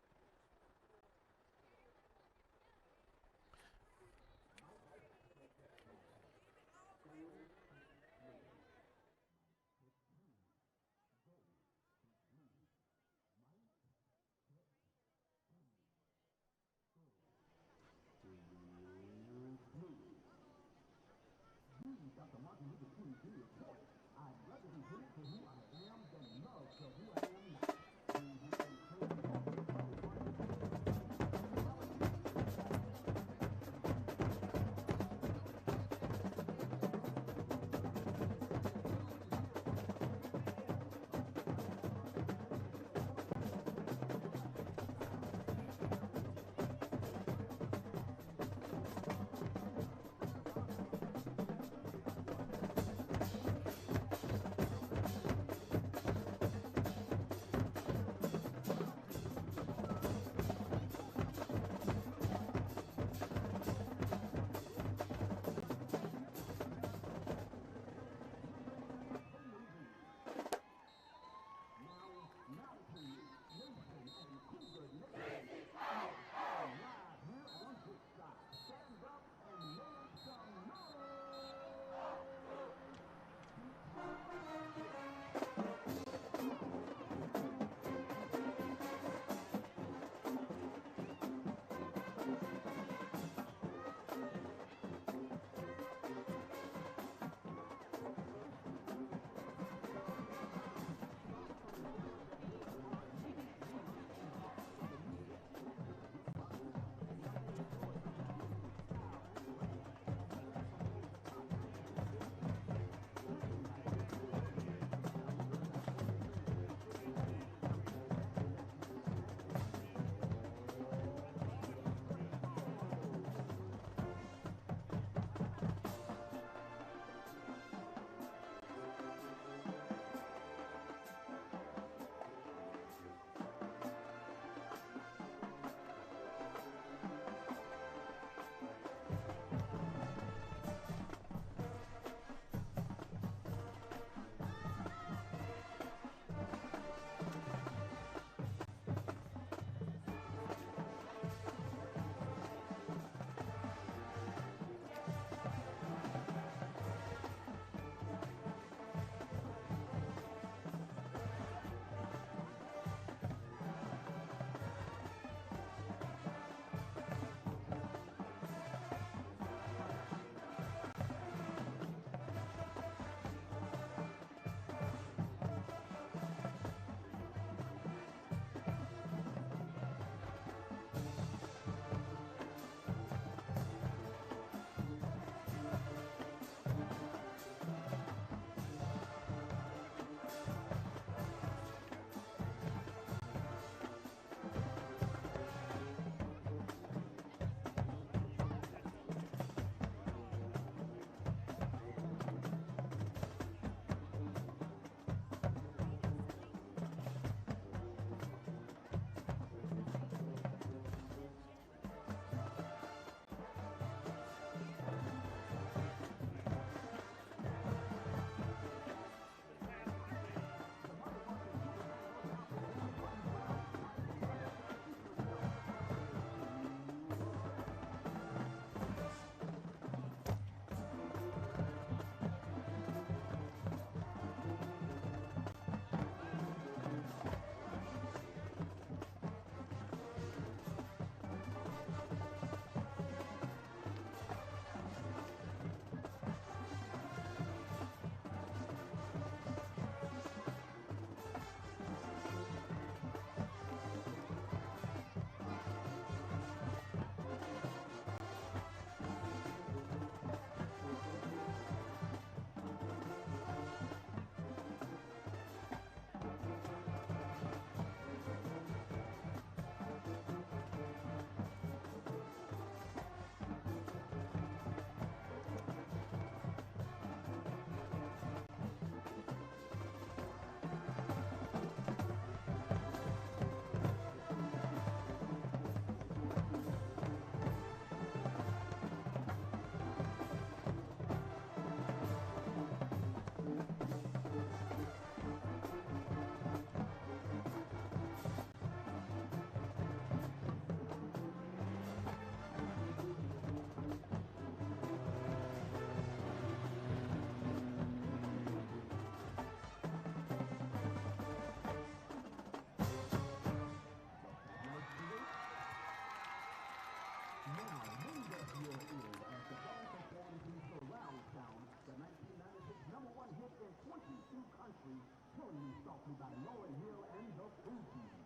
Speaker 12: me softly by Lauren Hill and the Fugees.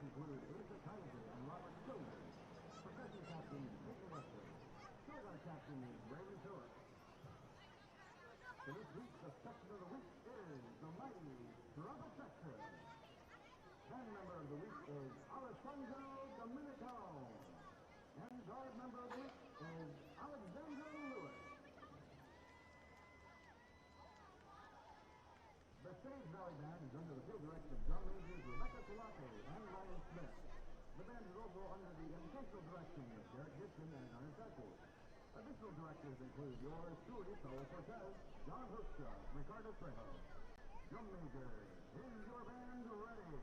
Speaker 12: Include Asa Kaiser and Robert Childers. Percussion captain is Peter Westwood. Shoulder captain is Raymond Phillips. For this week, the section of the week is the mighty Trouble Section. Band member of the week is Alessandro Domenico. And guard member of the week is Alexander Lewis. The Sage Valley Band is under the field direction of drum majors Rebecca Solate and Ryan Smith. The band is also under the educational direction of Derek Gibson and Ernest Edwards. Additional directors include yours truly, Saul Cortez, John Hoekstra, Ricardo Trejo. Drum major, is your band ready?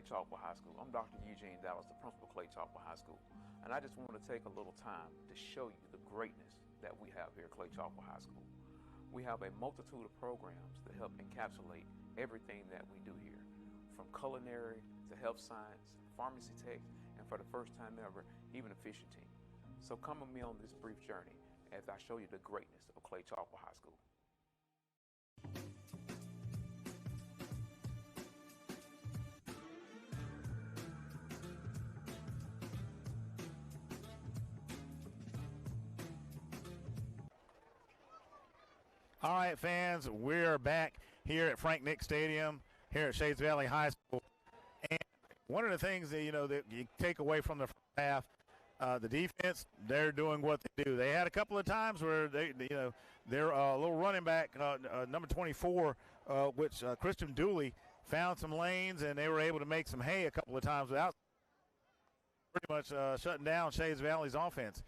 Speaker 13: Clay-Chalkville High School. I'm Dr. Eugene Dallas, the principal of Clay-Chalkville High School. And I just want to take a little time to show you the greatness that we have here at Clay-Chalkville High School. We have a multitude of programs that help encapsulate everything that we do here, from culinary to health science, pharmacy tech, and for the first time ever, even a fishing team. So come with me on this brief journey as I show you the greatness of Clay-Chalkville High School.
Speaker 2: All right, fans, we're back here at Frank Nick Stadium here at Shades Valley High School. And one of the things that, that you take away from the first half, the defense, they're doing what they do. They had a couple of times where their little running back, number 24, which Christian Dooley, found some lanes, and they were able to make some hay a couple of times without pretty much shutting down Shades Valley's offense.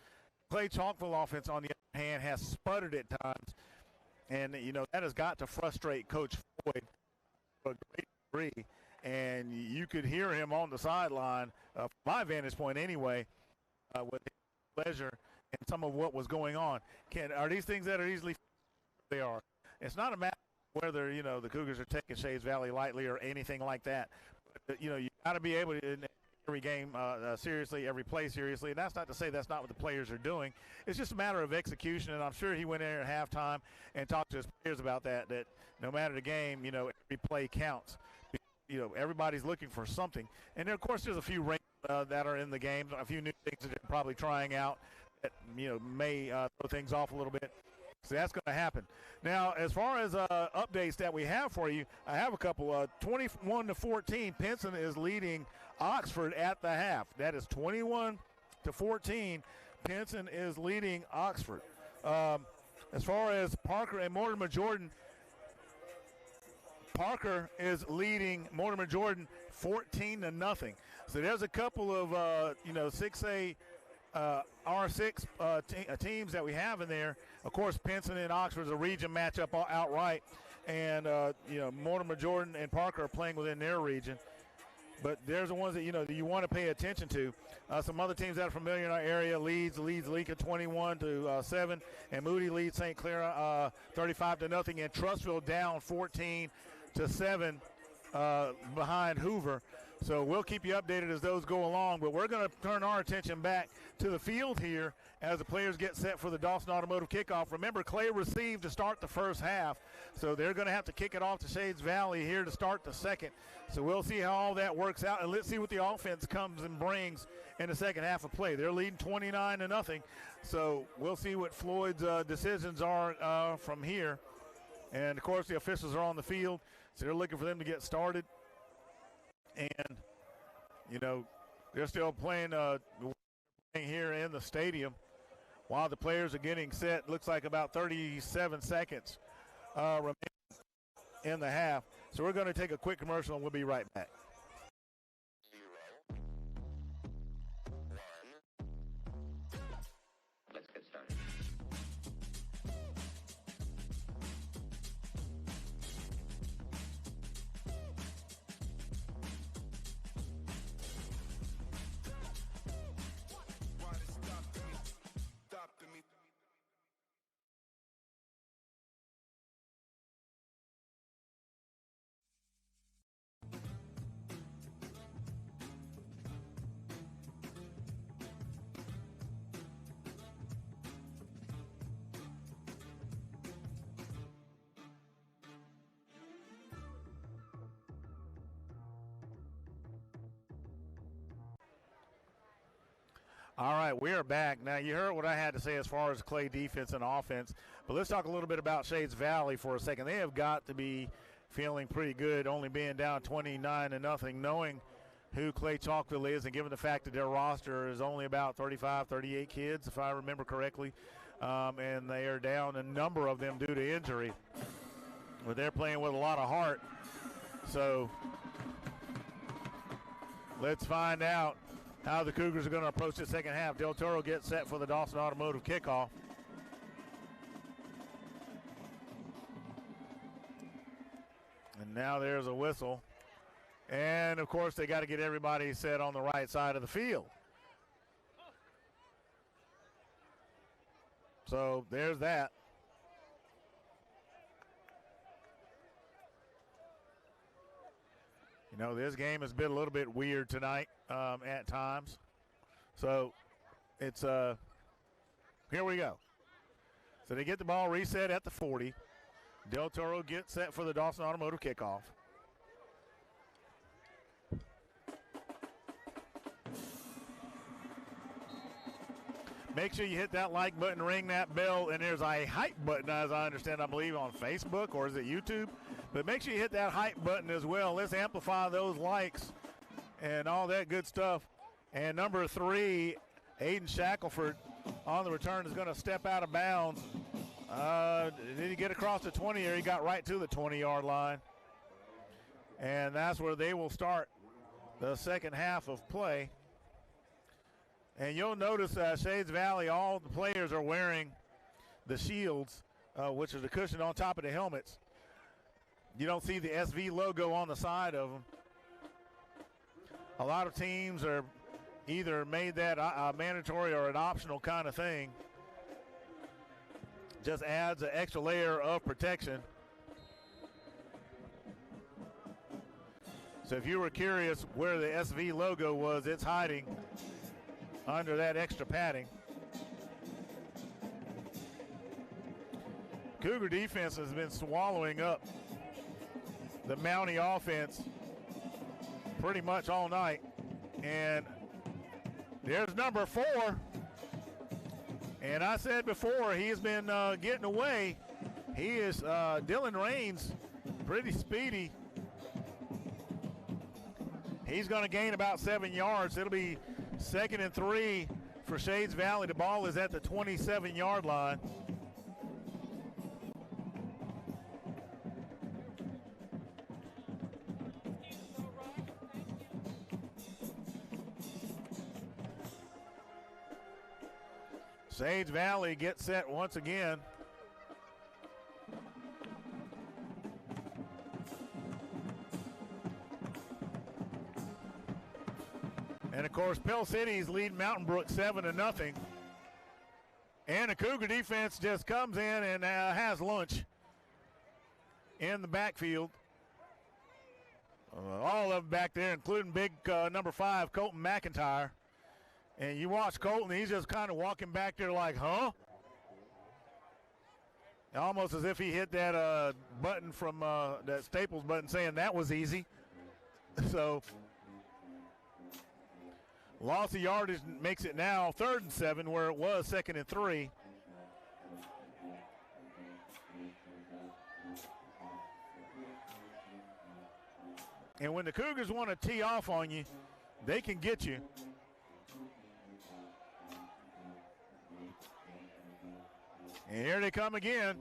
Speaker 2: Clay-Chalkville offense, on the other hand, has sputtered at times. And, that has got to frustrate Coach Floyd to a great degree. And you could hear him on the sideline, from my vantage point anyway, with pleasure and some of what was going on. Are these things that are easily – they are. It's not a matter of whether, the Cougars are taking Shades Valley lightly or anything like that. But, you got to be able to – every game seriously, every play seriously. And that's not to say that's not what the players are doing. It's just a matter of execution, and I'm sure he went in there at halftime and talked to his players about that no matter the game, every play counts. Everybody's looking for something. And, of course, there's a few rings that are in the game, a few new things that they're probably trying out that, may throw things off a little bit. So that's going to happen. Now, as far as updates that we have for you, I have a couple. 21-14, Pinson is leading Oxford at the half. That is 21-14. Pinson is leading Oxford. As far as Parker and Mortimer Jordan, Parker is leading Mortimer Jordan 14-0. So there's a couple of 6A R6 teams that we have in there. Of course, Pinson and Oxford is a region matchup outright, and Mortimer Jordan and Parker are playing within their region. But there's the ones that you want to pay attention to. Some other teams that are familiar in our area: leads Lincoln 21-7, and Moody leads St. Clara 35-0, and Trussville down 14-7 behind Hoover. So we'll keep you updated as those go along, but we're going to turn our attention back to the field here as the players get set for the Dawson Automotive kickoff. Remember, Clay received to start the first half, so they're going to have to kick it off to Shades Valley here to start the second. So we'll see how all that works out, and let's see what the offense comes and brings in the second half of play. They're leading 29-0, so we'll see what Floyd's decisions are from here. And, of course, the officials are on the field, so they're looking for them to get started. And, they're still playing here in the stadium while the players are getting set. Looks like about 37 seconds remaining in the half. So we're going to take a quick commercial, and we'll be right back.
Speaker 8: Let's get started.
Speaker 2: All right, we are back. Now, you heard what I had to say as far as Clay defense and offense, but let's talk a little bit about Shades Valley for a second. They have got to be feeling pretty good, only being down 29-0, knowing who Clay-Chalkville is, and given the fact that their roster is only about 35, 38 kids, if I remember correctly, and they are down a number of them due to injury. But they're playing with a lot of heart. So let's find out how the Cougars are going to approach the second half. Del Toro gets set for the Dawson Automotive kickoff. And now there's a whistle. And, of course, they got to get everybody set on the right side of the field. So there's that. You know, this game has been a little bit weird tonight at times. So it's here we go. So they get the ball reset at the 40. Del Toro gets set for the Dawson Automotive kickoff. Make sure you hit that like button, ring that bell, and there's a hype button, as I understand, I believe, on Facebook, or is it YouTube? But make sure you hit that hype button as well. Let's amplify those likes and all that good stuff. And number 3, Aiden Shackelford on the return is going to step out of bounds. Did he get across the 20, or he got right to the 20-yard line? And that's where they will start the second half of play. And you'll notice Shades Valley, all the players are wearing the shields, which is the cushion on top of the helmets. You don't see the SV logo on the side of them. A lot of teams are either made that mandatory or an optional kind of thing. Just adds an extra layer of protection. So if you were curious where the SV logo was, it's hiding under that extra padding. Cougar defense has been swallowing up the Mountie offense pretty much all night. And there's number 4. And I said before, he's been getting away. He is Dylan Raines, pretty speedy. He's going to gain about 7 yards. It'll be 2nd and 3 for Shades Valley. The ball is at the 27-yard line. Shades Valley gets set once again. And of course, Pell City's lead Mountain Brook 7-0. And the Cougar defense just comes in and has lunch in the backfield. All of them back there, including big number 5, Colton McIntyre. And you watch Colton, he's just kind of walking back there like, huh? Almost as if he hit that button from that Staples button saying that was easy. So, loss of yardage makes it now 3rd and 7, where it was 2nd and 3. And when the Cougars want to tee off on you, they can get you. And here they come again.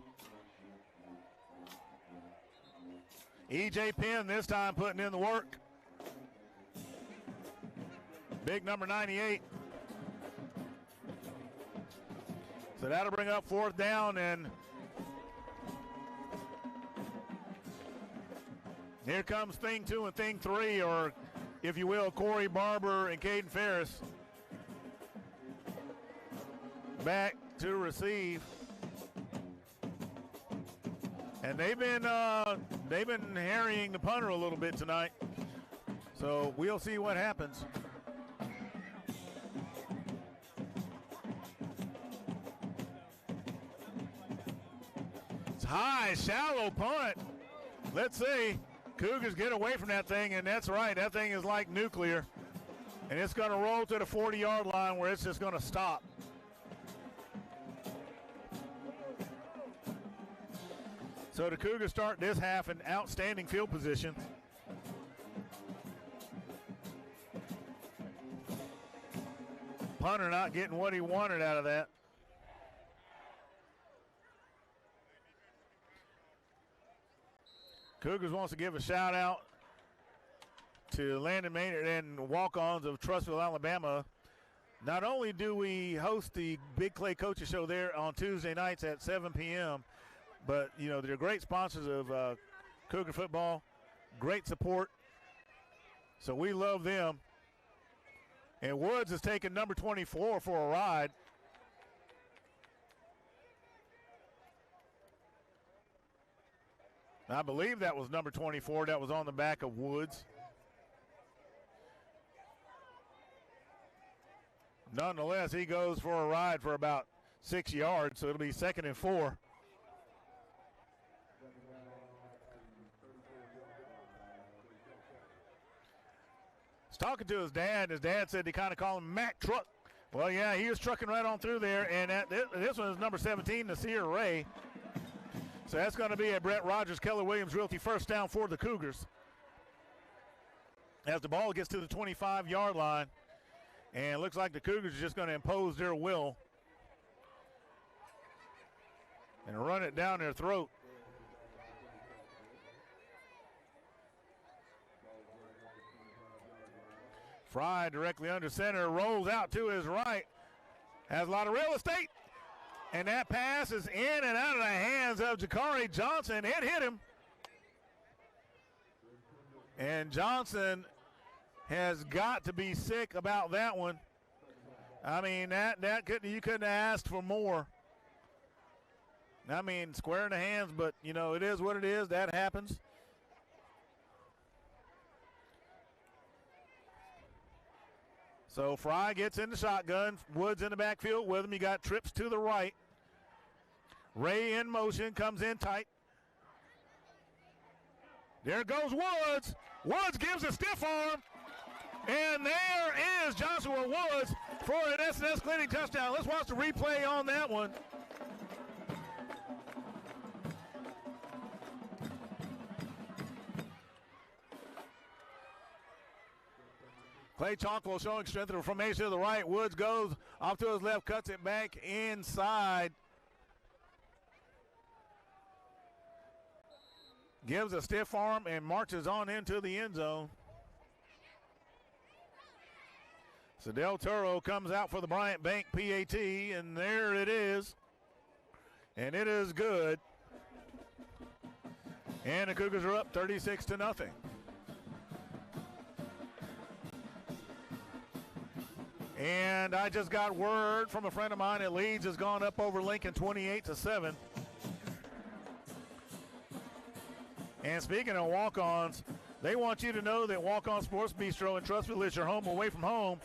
Speaker 2: E.J. Penn this time putting in the work. Big number 98. So that'll bring up 4th down, and here comes thing 2 and thing 3, or if you will, Corey Barber and Caden Ferris back to receive. And they've been harrying the punter a little bit tonight. So we'll see what happens. It's high, shallow punt. Let's see. Cougars get away from that thing, and that's right. That thing is like nuclear. And it's going to roll to the 40-yard line where it's just going to stop. So the Cougars start this half in outstanding field position. Punter not getting what he wanted out of that. Cougars wants to give a shout out to Landon Maynard and walk-ons of Trussville, Alabama. Not only do we host the Big Clay Coaches Show there on Tuesday nights at 7 p.m., but, you know, they're great sponsors of Cougar football, great support So we love them. And Woods is taking number 24 for a ride. I believe that was number 24 that was on the back of Woods. Nonetheless, he goes for a ride for about 6 yards, so it'll be 2nd and 4. He's talking to his dad. His dad said they kind of call him Mac Truck. Well, yeah, he was trucking right on through there, and this one is number 17, Nasir Ray. So that's going to be a Brett Rogers, Keller Williams Realty first down for the Cougars. As the ball gets to the 25-yard line, and it looks like the Cougars are just going to impose their will and run it down their throat. Fry directly under center, rolls out to his right, has a lot of real estate, and that pass is in and out of the hands of Jakari Johnson. It hit him, and Johnson has got to be sick about that one. I mean, you couldn't have asked for more. I mean, square in the hands, but, you know, it is what it is. That happens. So Fry gets in the shotgun. Woods in the backfield with him. You got trips to the right. Ray in motion, comes in tight. There goes Woods. Woods gives a stiff arm. And there is Joshua Woods for an S&S Clinic touchdown. Let's watch the replay on that one. Clay-Chalkville showing strength in the formation to the right. Woods goes off to his left, cuts it back inside. Gives a stiff arm and marches on into the end zone. So Del Toro comes out for the Bryant Bank PAT, and there it is. And it is good. And the Cougars are up 36-0. And I just got word from a friend of mine that Leeds has gone up over Lincoln 28-7. And speaking of walk-ons, they want you to know that Walk-On Sports Bistro in Trustville is your home away from home.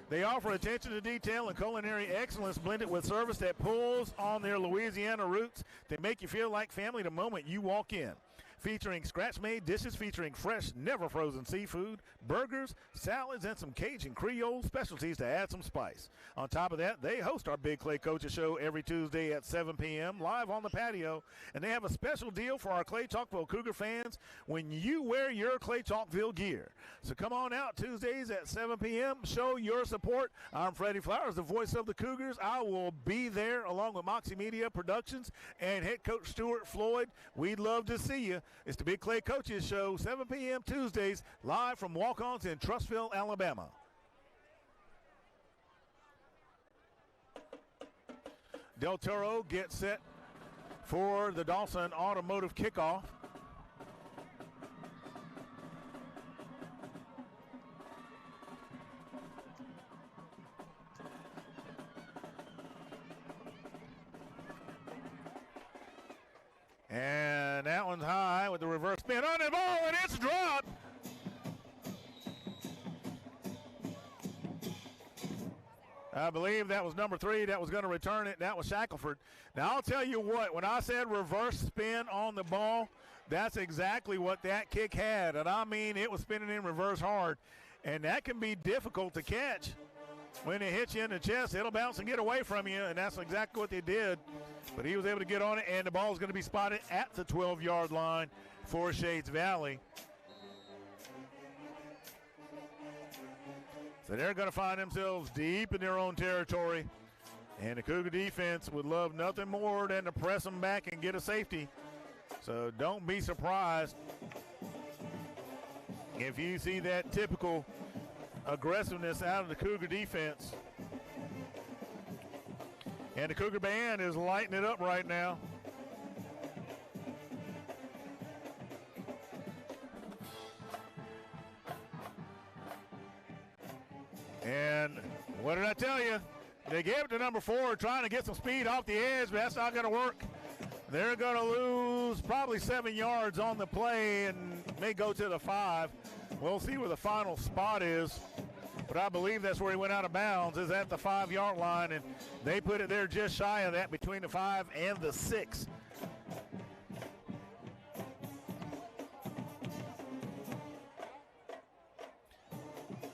Speaker 2: They offer attention to detail and culinary excellence blended with service that pulls on their Louisiana roots. They make you feel like family the moment you walk in. Featuring scratch-made dishes featuring fresh, never-frozen seafood, burgers, salads, and some Cajun Creole specialties to add some spice. On top of that, they host our Big Clay Coaches Show every Tuesday at 7 p.m. live on the patio, and they have a special deal for our Clay-Chalkville Cougar fans when you wear your Clay-Chalkville gear. So come on out Tuesdays at 7 p.m. Show your support. I'm Freddie Flowers, the voice of the Cougars. I will be there along with Moxie Media Productions and head coach Stuart Floyd. We'd love to see you. It's the Big Clay Coaches Show, 7 p.m. Tuesdays, live from Walk-Ons in Trustville, Alabama. Del Toro gets set for the Dawson Automotive kickoff. And that one's high with the reverse spin on the ball, and it's dropped. I believe that was number 3 that was going to return it. That was Shackelford. Now, I'll tell you what, when I said reverse spin on the ball, that's exactly what that kick had. And I mean, it was spinning in reverse hard. And that can be difficult to catch. When it hits you in the chest, it'll bounce and get away from you, and that's exactly what they did. But he was able to get on it, and the ball is going to be spotted at the 12-yard line for Shades Valley. So they're going to find themselves deep in their own territory, and the Cougar defense would love nothing more than to press them back and get a safety. So don't be surprised if you see that typical aggressiveness out of the Cougar defense. And the Cougar band is lighting it up right now. What did I tell you? They gave it to number 4, trying to get some speed off the edge, but that's not going to work. They're going to lose probably 7 yards on the play and may go to the 5. We'll see where the final spot is, but I believe that's where he went out of bounds, is at the 5-yard line, and they put it there just shy of that, between the 5 and the 6.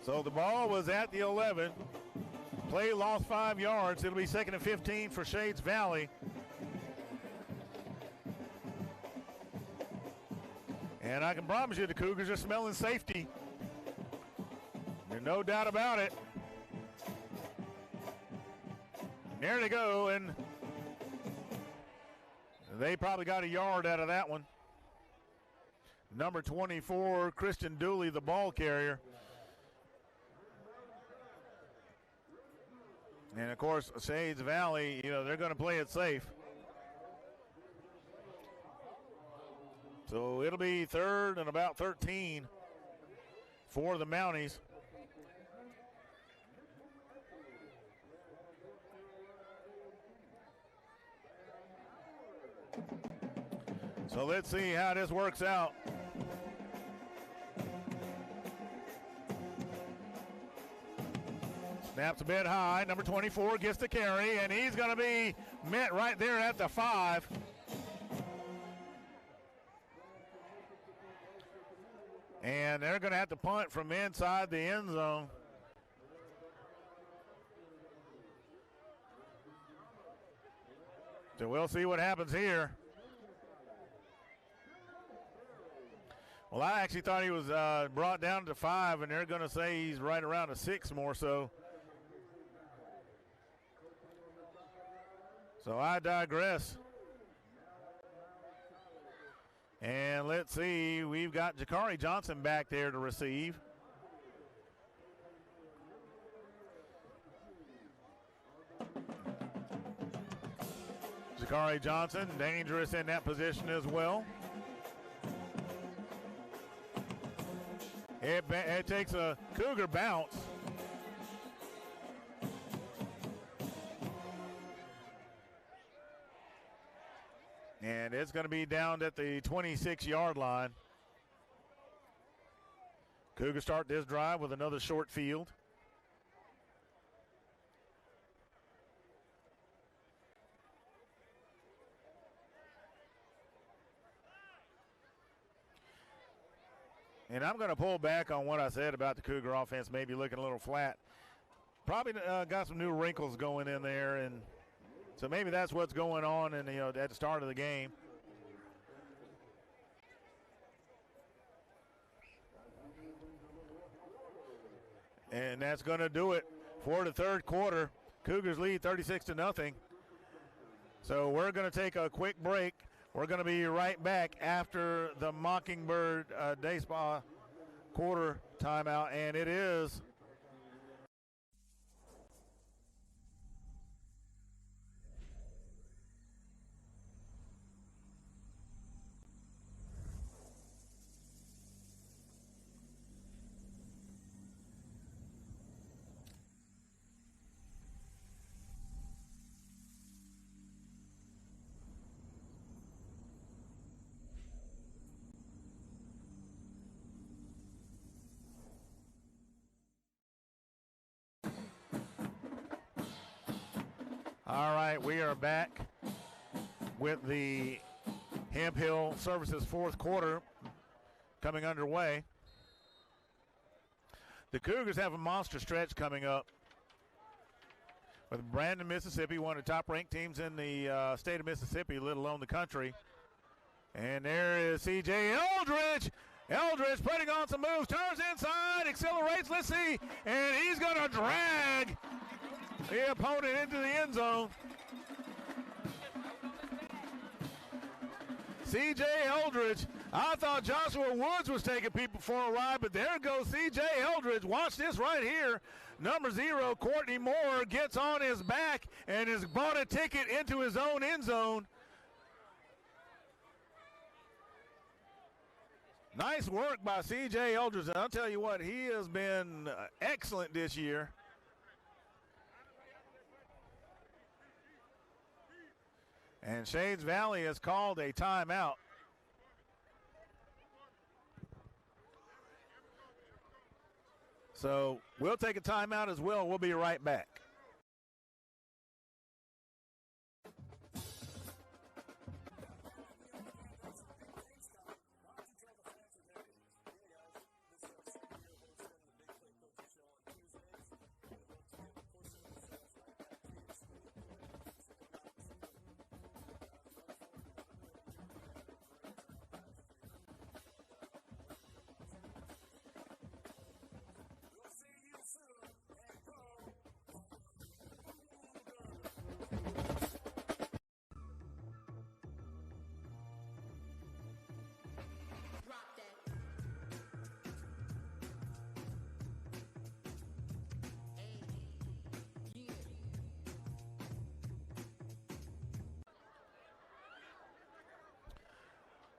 Speaker 2: So the ball was at the 11. Play lost 5 yards. It'll be 2nd and 15 for Shades Valley. And I can promise you the Cougars are smelling safety. There's no doubt about it. And there they go, and they probably got a yard out of that one. Number 24, Christian Dooley, the ball carrier. And, of course, Shades Valley, they're going to play it safe. So it'll be 3rd and about 13 for the Mounties. So let's see how this works out. Snaps a bit high. Number 24 gets the carry, and he's going to be met right there at the 5. And they're going to have to punt from inside the end zone. So we'll see what happens here. Well, I actually thought he was brought down to 5, and they're going to say he's right around a 6 more so. So I digress. And let's see, we've got Jakari Johnson back there to receive. Jakari Johnson, dangerous in that position as well. It takes a Cougar bounce. And it's going to be down at the 26-yard line. Cougars start this drive with another short field. And I'm going to pull back on what I said about the Cougar offense maybe looking a little flat. Probably got some new wrinkles going in there, and so maybe that's what's going on at the start of the game. And that's going to do it for the third quarter. Cougars lead 36-0. So we're going to take a quick break. We're going to be right back after the Mockingbird Day Spa quarter timeout, and it is all right. We are back with the Hemp Hill Services fourth quarter coming underway. The Cougars have a monster stretch coming up with Brandon, Mississippi, one of the top-ranked teams in the state of Mississippi, let alone the country. And there is C.J. Eldridge. Eldridge putting on some moves, turns inside, accelerates, let's see, and he's going to drag the opponent into the end zone. C.J. Eldridge. I thought Joshua Woods was taking people for a ride, but there goes C.J. Eldridge. Watch this right here. Number 0, Courtney Moore, gets on his back and has bought a ticket into his own end zone. Nice work by C.J. Eldridge. And I'll tell you what, he has been excellent this year. And Shades Valley has called a timeout. So we'll take a timeout as well. We'll be right back.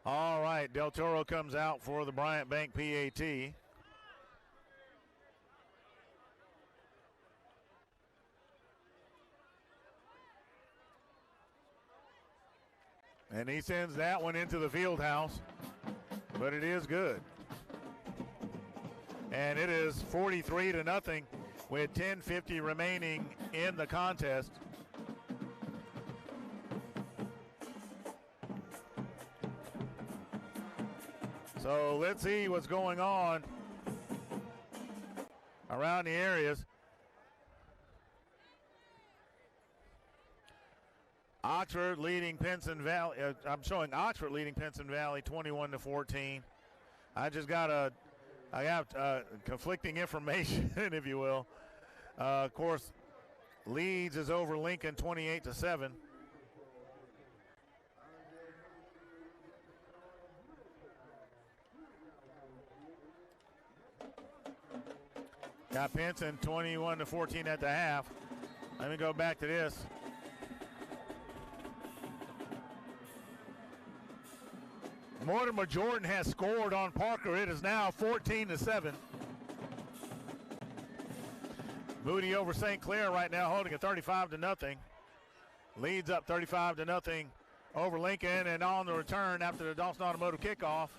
Speaker 2: All right, Del Toro comes out for the Bryant Bank PAT. And he sends that one into the field house, but it is good. And it is 43-0 with 10:50 remaining in the contest. So let's see what's going on around the areas. Oxford leading Pinson Valley. I'm showing Oxford leading Pinson Valley 21-14. I have conflicting information, if you will. Of course, Leeds is over Lincoln 28-7. Got Pinson 21-14 at the half. Let me go back to this. Mortimer Jordan has scored on Parker. It is now 14-7. Moody over St. Clair right now holding it 35-0. Leads up 35-0 over Lincoln, and on the return after the Dawson Automotive kickoff.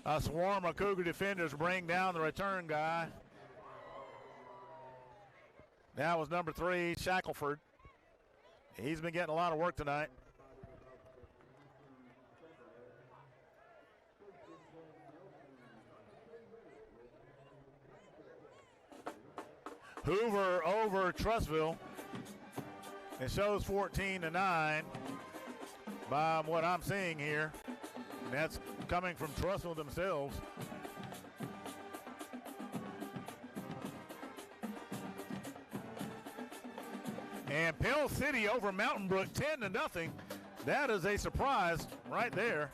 Speaker 2: A swarm of Cougar defenders bring down the return guy. That was number 3, Shackelford. He's been getting a lot of work tonight. Hoover over Trussville. It shows 14-9 by what I'm seeing here. And that's coming from Trussville themselves. And Pell City over Mountain Brook 10-0. That is a surprise right there.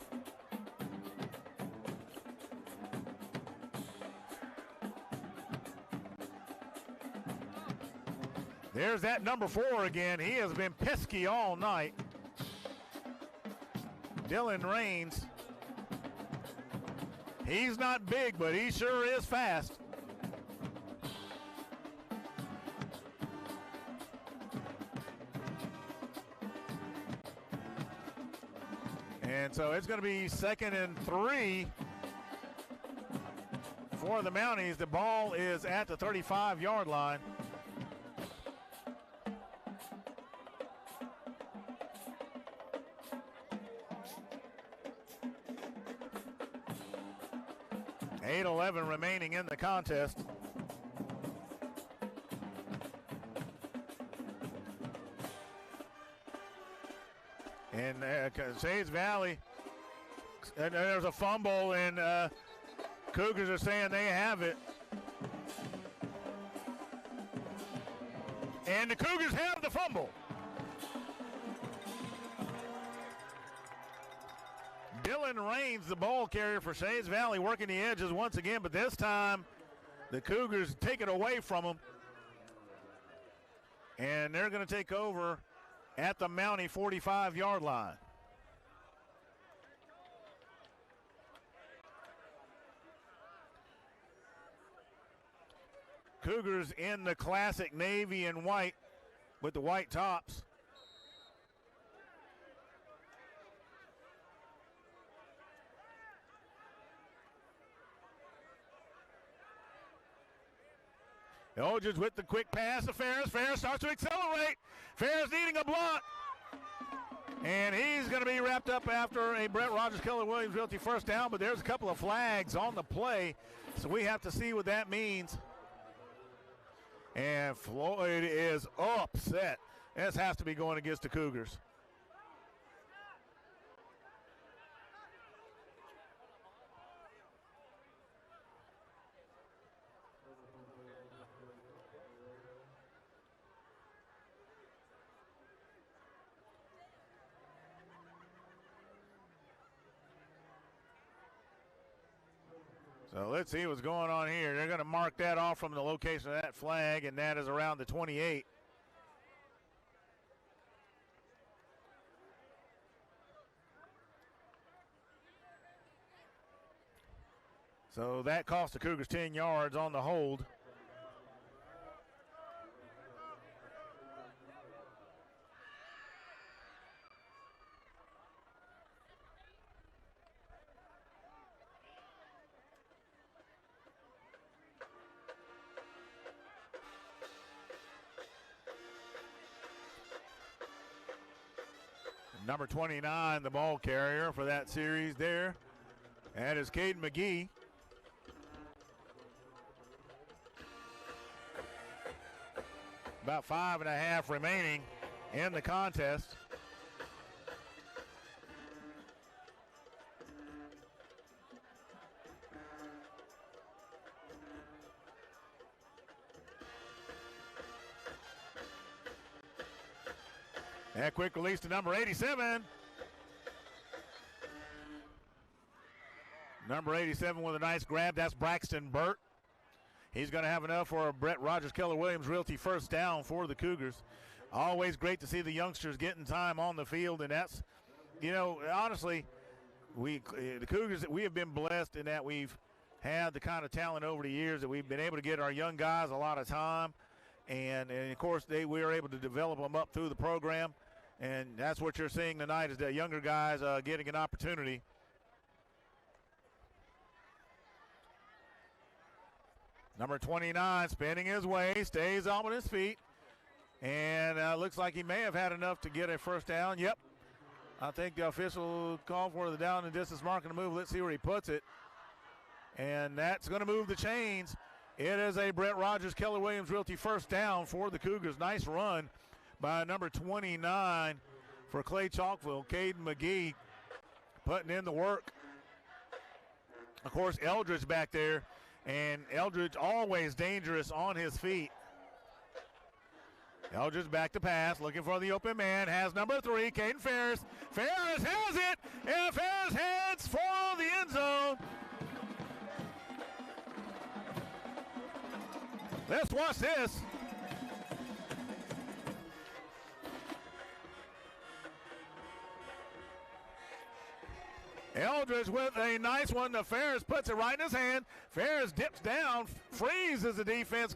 Speaker 2: There's that number 4 again. He has been pesky all night. Dylan Raines. He's not big, but he sure is fast. And so it's going to be 2nd and 3 for the Mounties. The ball is at the 35-yard line. Remaining in the contest. And Shades Valley, and there's a fumble, and Cougars are saying they have it. And the Cougars have the fumble. Dylan Raines, the ball carrier for Shades Valley, working the edges once again, but this time the Cougars take it away from them. And they're going to take over at the Mountie 45-yard line. Cougars in the classic navy and white with the white tops. Eldridge with the quick pass to Ferris. Ferris starts to accelerate. Ferris needing a block. And he's going to be wrapped up after a Brett Rogers Keller Williams Realty first down, but there's a couple of flags on the play, so we have to see what that means. And Floyd is upset. This has to be going against the Cougars. So let's see what's going on here. They're going to mark that off from the location of that flag, and that is around the 28. So that cost the Cougars 10 yards on the hold. Number 29, the ball carrier for that series there. That is Caden McGee. About 5.5 remaining in the contest. That quick release to number 87. Number 87 with a nice grab. That's Braxton Burt. He's going to have enough for a Brett Rogers Keller Williams Realty first down for the Cougars. Always great to see the youngsters getting time on the field, and that's, you know, honestly, the Cougars, we have been blessed in that we've had the kind of talent over the years that we've been able to get our young guys a lot of time, and of course we were able to develop them up through the program. And that's what you're seeing tonight is the younger guys getting an opportunity. Number 29 spinning his way, stays on his feet. And looks like he may have had enough to get a first down. Yep. I think the official called for the down and distance marking to move. Let's see where he puts it. And that's going to move the chains. It is a Brett Rogers Keller Williams Realty first down for the Cougars. Nice run by number 29 for Clay-Chalkville, Caden McGee, putting in the work. Of course, Eldridge back there, and Eldridge always dangerous on his feet. Eldridge back to pass, looking for the open man, has number 3, Caden Ferris. Ferris has it, and Ferris heads for the end zone. Let's watch this. Eldridge with a nice one to Ferris, puts it right in his hand. Ferris dips down, freezes the defense,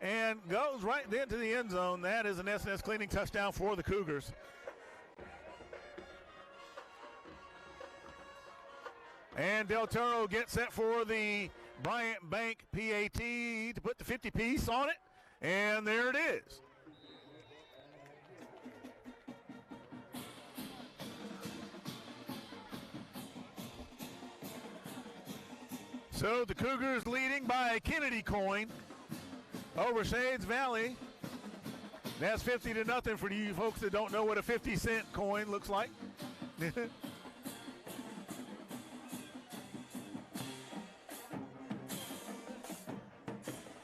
Speaker 2: and goes right into the end zone. That is an S&S cleaning touchdown for the Cougars. And Del Toro gets set for the Bryant Bank PAT to put the 50 piece on it, and there it is. So the Cougars leading by a Kennedy coin over Shades Valley. That's 50-0 for you folks that don't know what a 50-cent coin looks like.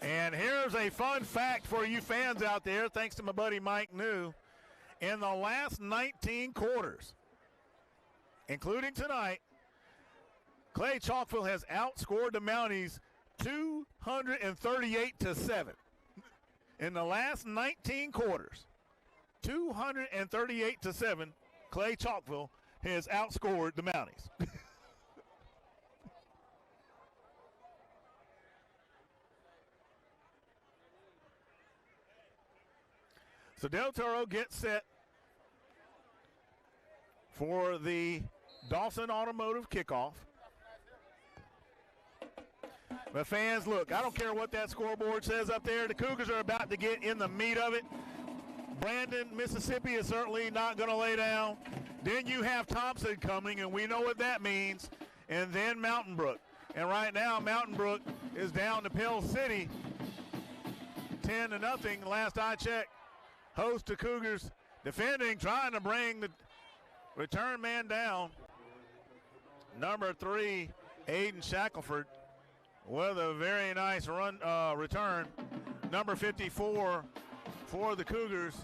Speaker 2: And here's a fun fact for you fans out there, thanks to my buddy Mike New. In the last 19 quarters, including tonight, Clay-Chalkville has outscored the Mounties 238-7. In the last 19 quarters, 238-7, Clay-Chalkville has outscored the Mounties. So Del Toro gets set for the Dawson Automotive kickoff. But fans, look, I don't care what that scoreboard says up there. The Cougars are about to get in the meat of it. Brandon, Mississippi is certainly not going to lay down. Then you have Thompson coming, and we know what that means. And then Mountain Brook. And right now, Mountain Brook is down to Pell City, 10-0. Last I checked, host to Cougars defending, trying to bring the return man down. Number 3, Aiden Shackelford, with a very nice run return. Number 54 for the Cougars.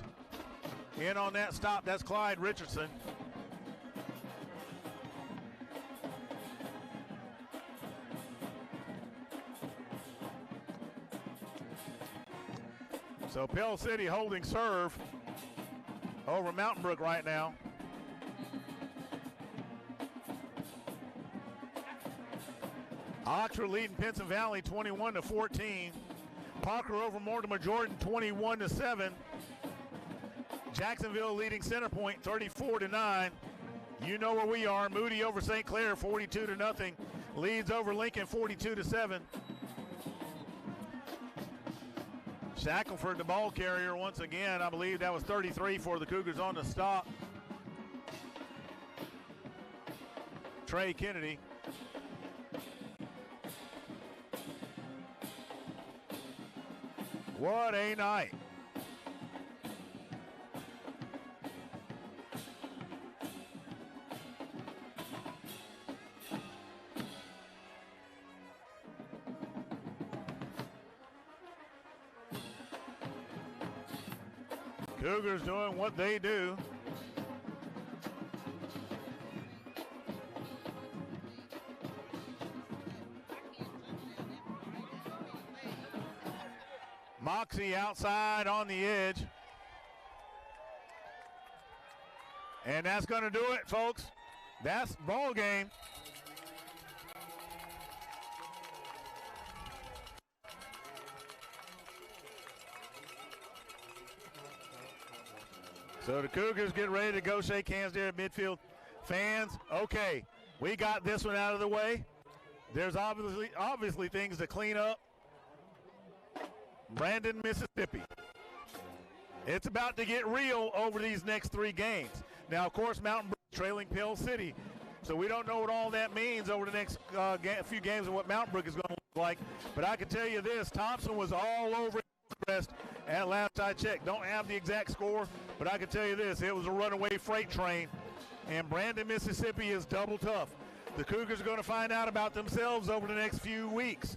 Speaker 2: In on that stop, that's Clyde Richardson. So Pell City holding serve over Mountain Brook right now. Oxford leading Pinson Valley 21-14. Parker over Mortimer Jordan 21-7. Jacksonville leading Center Point 34-9. You know where we are. Moody over St. Clair 42-0. Leads over Lincoln 42-7. Shackelford, the ball carrier once again. I believe that was 33 for the Cougars on the stop. Trey Kennedy. What a night. Cougars doing what they do. Moxie outside on the edge. And that's going to do it, folks. That's ball game. So the Cougars get ready to go shake hands there at midfield. Fans, okay, we got this one out of the way. There's obviously things to clean up. Brandon, Mississippi. It's about to get real over these next 3 games. Now, of course, Mountain Brook trailing Pell City. So we don't know what all that means over the next few games and what Mountain Brook is going to look like. But I can tell you this, Thompson was all over Crest at last I checked. Don't have the exact score, but I can tell you this, it was a runaway freight train. And Brandon, Mississippi is double tough. The Cougars are going to find out about themselves over the next few weeks.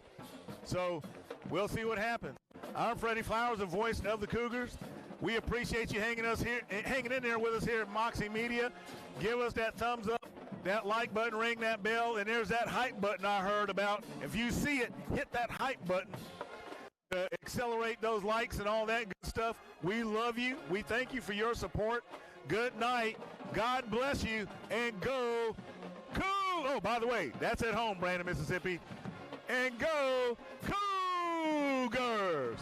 Speaker 2: So we'll see what happens. I'm Freddie Flowers, the voice of the Cougars. We appreciate you hanging in there with us here at Moxie Media. Give us that thumbs up, that like button, ring that bell, and there's that hype button I heard about. If you see it, hit that hype button to accelerate those likes and all that good stuff. We love you. We thank you for your support. Good night. God bless you, and go Cougars. Oh, by the way, that's at home, Brandon, Mississippi. And go Cougars.